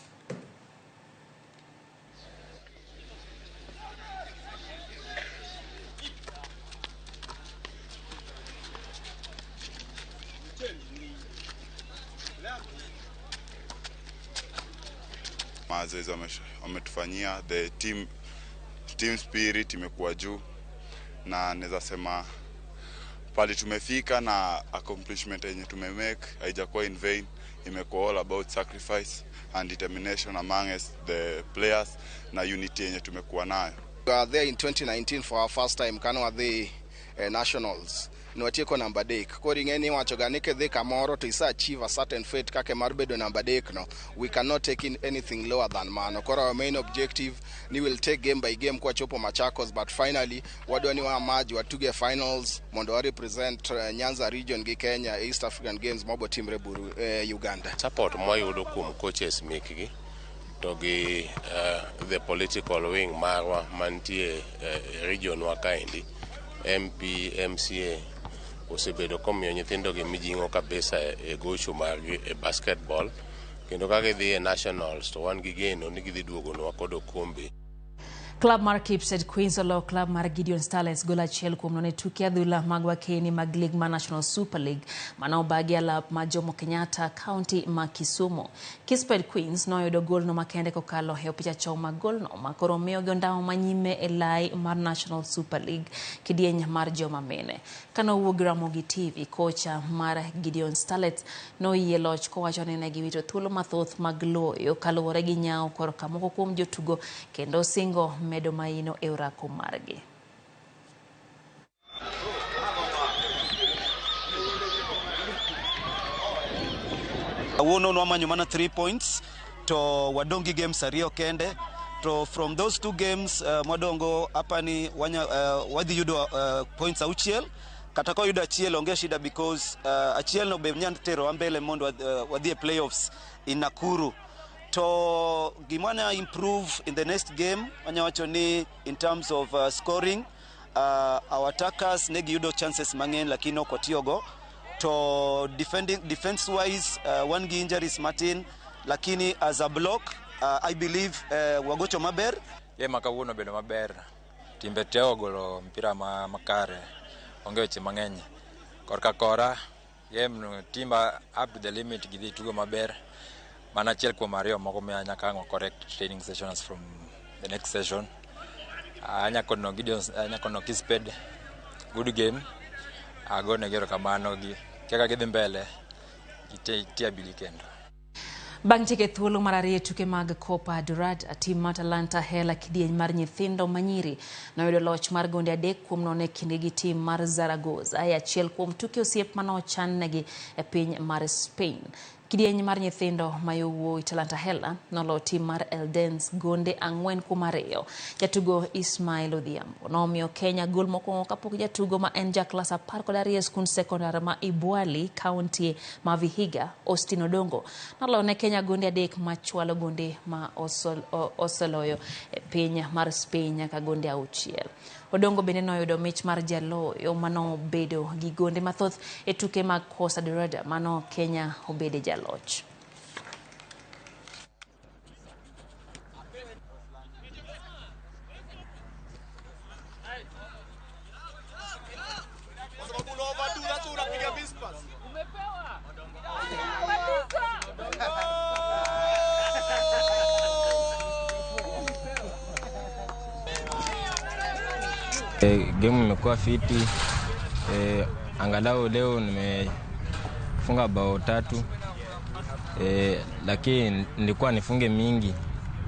Mazoezi wametufanyia, the team spirit imekuwa juu, na naweza sema pale tumefika na accomplishment yenye tumemake haijakuwa in vain. Imekuwa all about sacrifice and determination among the players na unity yenye tumekuwa nayo. We are there in 2019 for our first time kanwa the nationals. Nwatieko number dek. Kori ng'eni wacho ga ni kedhi kamoro to isa achieve a certain fate kake mar bedo number dek no. We cannot take in anything lower than mano. Koro our main objective ni will take game by game kwa chopo Machakos, but finally wadwa ni wa match watuge finals mondo wa represent Nyanza region gi Kenya East African Games mobo team reburu Uganda. Support moyudo kuom coaches mekgi to gi the political wing marwa mantie region wa kaendi, MP, MCA osebedo komiyo nyithindo gi mijingo kabisa e gocho margi e basketball, kendo kage dhi e nationals to wan gi geno ni gidhi duogonwa kod okombe. Club mar Kipsed Queens olo club mar Gideon Starlets gola achiel kuom nono tuke adhula mag wakeni mag League ma National Super League mana obagi alap ma Jomo Kenyatta County ma Kisumu. Kipsed Queens noyudo gol no makende kokalo e picha chong mag gol no makoro miyo gondao manyime e lai mar National Super League kidieny mar joma mine. Kanowuok RamogiTV, kocha mar Gideon Starlets noyie loch kowacho ni ne giwito thuolo mathoth mag loyo kaluwore gi nyao korka moko kuom jotugo kendo singo medo maino e orako margi. Awuono nwamanyo mana 3 points to wadongi games ariyo kende, to from those 2 games mwadongo apani wadhi yudo points auchiel. Kata ko yudo achiel onge shida because achiel no be nyand tero ambele mondo wadhi e playoffs in Nakuru. To gimana improve in the next game wanyawacho ni in terms of scoring, our attackers negi yudo chances mang'eny lakini ok otiyogo. To defense wise one gi injuries Martin, lakini as a block I believe wagocho maber. Ye makawuono bedo maber, timbe teo golo mpira makare, onge weche mang'eny. Korka kora game timba up to the limit gidhi tugo maber. mana achiel kuom ariyo moko miya nyaka ang'o correct training sessions from the next session. Anyakono Kisped, good game. Agone gero kamano gi kaka gidhi mbele gitia bili kendo. Bang' tieke thuolo mar ariyo tuke mag Copa Durad, tim mar Atlanta Hela kidieny mar nyithindo manyiri noyudo loch mar gonde 3-0 e kinde gi tim mar Zaragoza e achiel kuom tuke osiep manochan negi e piny mar Spain. Kidieny mar nyithindo mayowuoyi Atlanta Hela nolo tim mar Eldens gonde 4-2. Jatugo Ismail Odhiambo nomiyo Kenya gol mokwongo kapok jatugo ma en jaklas 12 skund sekondar ma Ibwali kaunti ma Vihiga Austin Odongo nolo ne Kenya gonde 3 machwalo gonde ma oseloyo e piny mar Spain nyaka gonde 6. Odongo bende noyudo mich mar jaloyo mano bedo gi gonde mathoth e tuke mag Costa del Rada mano Kenya obede jaloch. Game imekuwa fiti. Angalau leo nimefunga bao 3. Lakini nilikuwa nifunge mingi.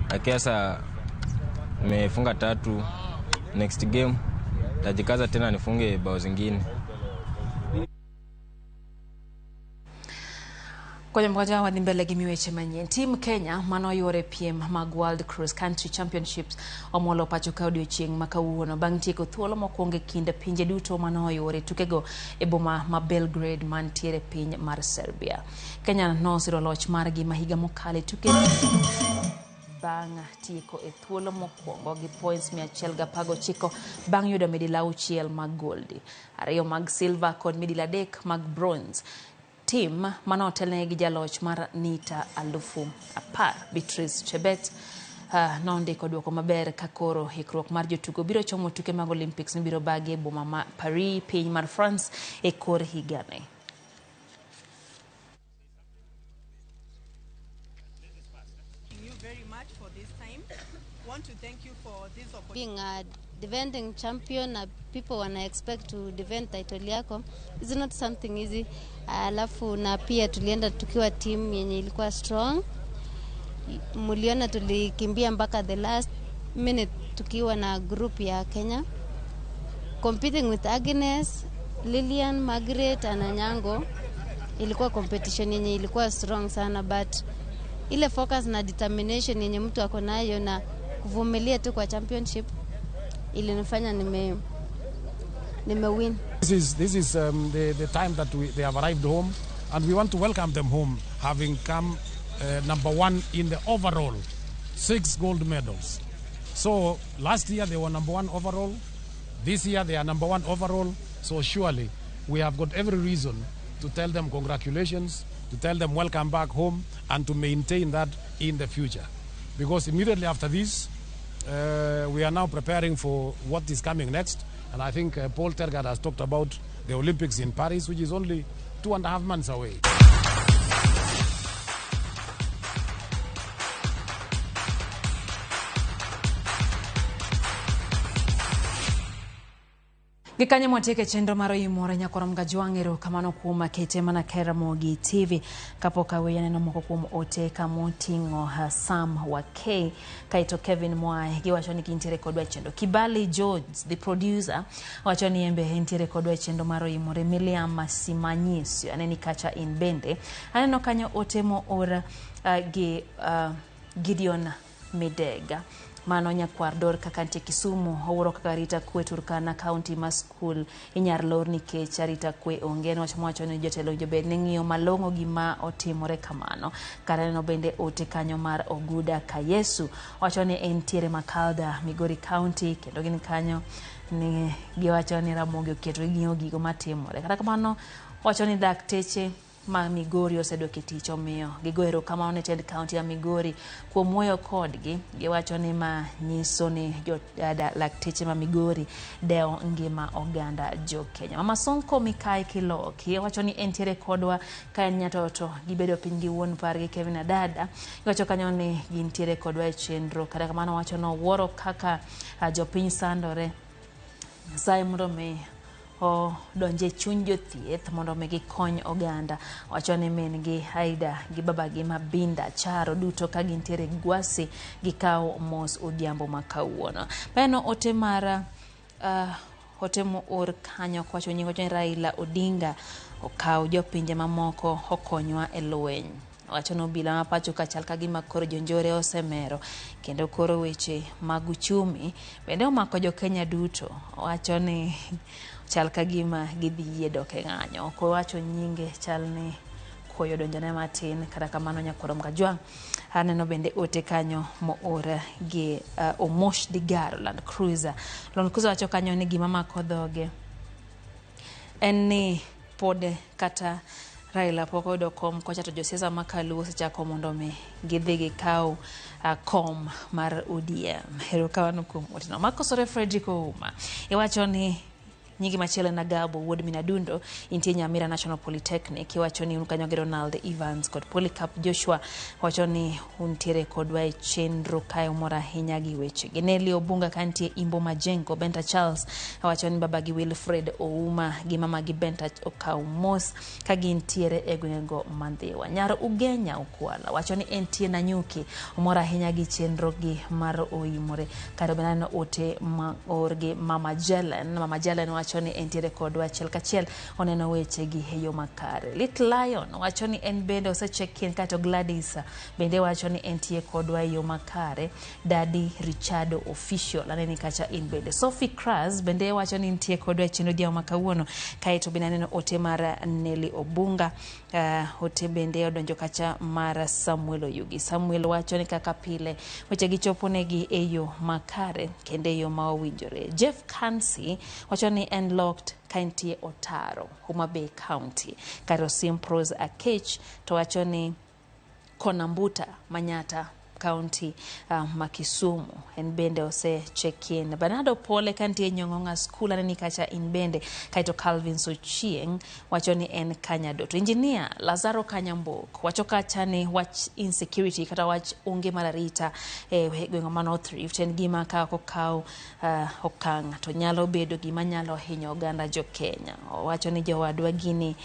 Lakini sasa nimefunga 3. Next game tajikaza tena nifunge bao zingine. Kwenye mwaja wa nimbele gimi weche manyien. Team Kenya mano yore piem mag World Cross Country Championships omolo pacho ka odiochieng' makawuono bang' tieko thuolo mokwongo kinde pinje duto mano yore tukego e boma ma Belgrade mantiere piny mar Serbia. Kenya nosiro loch margi mahiga mokale tuke bang' tieko e thuolo mokwongo gi points 119 bang' yudo midila 6 mag gold, 2 mag silver kod midila 3 mag bronze. Team manotelne gi jaloch mar Nita 10,000 Beatrice Chebet nondiko duoko maber ka koro hikruok mar jotugo biro chomo tuke mag Olympics mibiro bagi e boma ma Paris piny mar France e kor higani. Being a defending champion, people wanna expect to defend title yako. It's not something easy. Alafu na pia tulienda tukiwa team yenye ilikuwa strong. Muliona tulikimbia mpaka the last minute tukiwa na group ya Kenya. Competing with Agnes, Lilian, Margaret, Ananyango. Ilikuwa competition yenye ilikuwa strong sana, but ile focus na determination yenye mtu ako nayo na kuvumilia tu kwa championship ilinifanya nime-win. This is the time that they have arrived home, and we want to welcome them home, having come number 1 in the overall, 6 gold medals. So last year they were number 1 overall. This year they are number 1 overall. So surely we have got every reason to tell them congratulations, to tell them welcome back home, and to maintain that in the future. Because immediately after this, we are now preparing for what is coming next. And I think Paul Tergat has talked about the Olympics in Paris, which is only 2.5 months away. Gikanye mwateke chenro maro imore nyakora mgajwangero kamano kuoma kete mana RamogiTV kapoka weyane no moko kuom ote kamotingo Sam wa K kaito Kevin Mwai giwachoni kintiere kodwa chendo Kibali George the producer wachoni embe intiere kodwa chendo maro imore Miliam Masimanyisio aneni kacha in bende aneno kanyo ote mo ora Gideon Medega mano nyakwardor kakante Kisumu owuro kakarita kwe Turkana County ma school inyar lor nikech arita kwe ongen wacho ni jotelo jobed ng'iyo malong'o gima otimore kamano kareno bende ote kanyo mar Oguda Kayesu wacho ni entiere Makalda Migori County kendo gin kanyo ni giwacho ni Ramogi oketo ng'iyo gigo matimore kata kamano wacho ni dakteche ma Migori osedok e tich omiyo gigoero kama ne tend kaunti ya Migori kuom wuoyo kodgi. Giwacho ni ma nyiso ni lakteche ma Migori deo ngima oganda jo Kenya. Mama Sonko Mikai Kiloki wacho ni entiere kodwa ka en nyatoto gibedo piny gi wuon pargi Kevin Adada. Wacho kanyo ni gintiere kodwa e chenro, kata kamano wacho no wuoro kaka jopiny sandore. Nyasaye mondo mi o donje chuny jothieth mondo mi gikony oganda. Wacho ni min gi Aida gi baba gi Mabinda Charo duto ka gintiere Gwasi gikawo mos odhiambo makawuono. Beno ote mara otemo or kanyo kwacho nyingo chen Raila Odinga okaw jopinje mamoko okonywa e lweny. Wacho no bila mapacho kachal kagima koro jonjore osemero kendo koro weche mag uchumi bende omako jo Kenya duto. Wacho ni chal kagima gidhi yiedo ke ng'anyo. Ko wacho nyinge chal ni koyo donjone matin, kata kamano nyakorom Kajwang' aneno bende ote kanyo mo ora gi Omosh Digaro Land Cruiser. Land Cruiser wacho kanyo ni gima mako dhoge en ni pode kata Raila poko oyudo kom kocha to josiasa makaluo osechako mondo mi gidhi gikaw kom mar ODM. Erokamano kuom oteno. Makosore Fredrick Ouma iwacho ni nyingi machielo na Gabo wuod Minadundo intie Nyamira National Polytechnic. Iwacho ni unkanyo gi Ronald Evans kod Polycarp Joshua. Wacho ni untiere kodwa e chenro kae umora hinya gi weche. Gineli Obunga kantie Imbo Majengo. Benta Charles wacho ni baba gi Wilfred Ouma gi mama gi Benta okaw mos ka gintiere e gweng'go Mandhiwa. Nyar Ugenya Ukwala wacho ni entie Nanyuki umora hinya gi chenro gi mar oimore. Kado benano ote ma orgi Mama Jelen wacho ni entiere kodwa achiel kachiel oneno weche gi heyo makare. Little Lion wacho ni en bende osecheck-in kato Gladys bende wacho ni entie kodwa yo makare. Daddy Richard Official aneni kacha in bende. Sophie Kraz bende wacho ni entie kodwa chino dia makawuono kaito binaneno ote mara Nelly Obunga. Ote bende odonjo kacha mara Samuel Oyugi. Samuel wacho ni kaka pile weche gichopo negi eyo makare kende yo mawinjore. Jeff Kansi wacho ni en locked kaintie Otaro Homa Bay County. Karo Simpros Akech to wacho ni Konambuta Manyata County Makisumu en bende ose check-in. Bernardo Pole kantie Nyong'onga School aneni kacha in bende kaito Calvin Sochieng wacho ni en Kanyadoto. Engineer Lazaro Kanyambok wacho kacha ni wach insecurity kata wach onge mararita gweng'o ma North Rift en gima ka okaw okang' to nyalo bedo gima nyalo hinyo oganda jo Kenya. Wacho ni jowadwa gini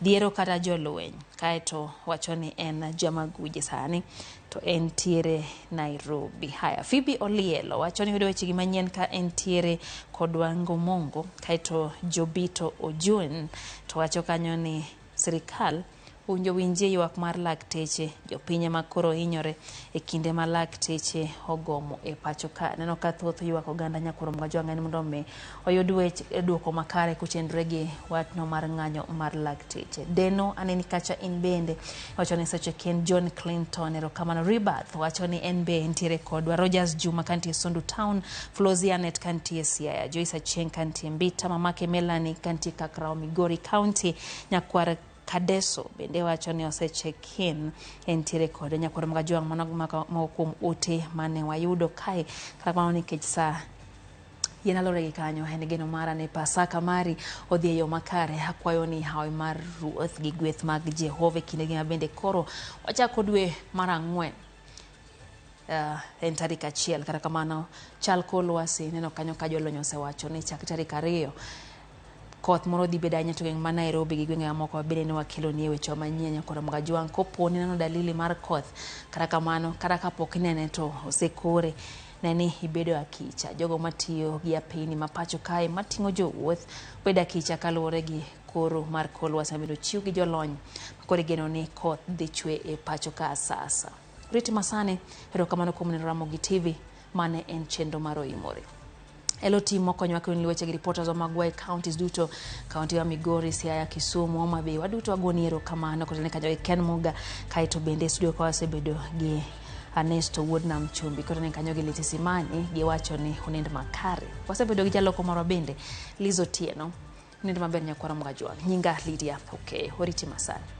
dhiero kata jolweny kaito wacho ni en Jamaguji sani to entiere Nairobi. Haya, Phoebe Olielo wacho ni weche gi manyien ka entiere kodwa Ngomongo kaito Jobito Ojun to wacho kanyo ni sirikal unjo winje ywak mar lakteche jopinye makoro hinyore e kinde ma lakteche ogomo e pacho ka. Neno ka thoth ywak oganda nyakorom Kajwang' en mondo me oyud weche duoko makare kuchenre gi watno mar ng'anyo mar lakteche. Deno aneni kacha in bende wacho ni seche ken John Clinton erokamano. Rebirth wacho ni en be entiere kodwa. Rogers Juma kantie Sondu Town. Flozianet kantie Siaya. Joyce Achieng kantie Mbita. Mamake Melanie kantie Kakrao Migori County. Nyakwar Kadeso bende wacho ni ose check-in entiere kod nyakorom Kajwang' mano kuom ote mane wayudo kae kama ni kech sa yenalore gi kanyo en geno mara ne Pasaka mari odhi yo makare. Akwayo ni hawi mar ruoth gi gweth mag Jehova kinde gi bende koro wachako dwe mar 4 en tarik 1 kata kamano chal kolwasi neno kanyo ka jolonyo osewacho ni chak tarik 2 koth moro dhi bedo ahinya to gweng' ma Nairobi gi gwenge moko bende ni wakelo ni weche manyien nyakorom Kajwang' kopo ni neno dalili mar koth kata kamano kata kapok nene to osekore neni ibedo akicha. Jogo matiyo gi apini mapacho kae mating'o jowuoth bedo akicha kaluwore gi koro mar kolwasi bedo chiw gi jolony koro geno ni koth dhi chwe e pacho ka sasa. Riti masane erokamano kuom neno RamogiTV mane en chenro mar oimore. Elo timo konywa kwenye weche gi reporters wa Magwai counties duto, county wa Migori, Siaya, Kisumu, Homa Bay waduto agoniero kamano kotene kanyo Ken Muga kaito bende studio kwa wasebedo gi Anesto Woodnam Chumbi kotene kanyo gi Leti Simani giwacho ni unind makare. Wasebedo gi jaloko moro bende Lizo Tieno unind maber nyakwara Kajwang'. Nyinga Lydia Poke. Oriti masani.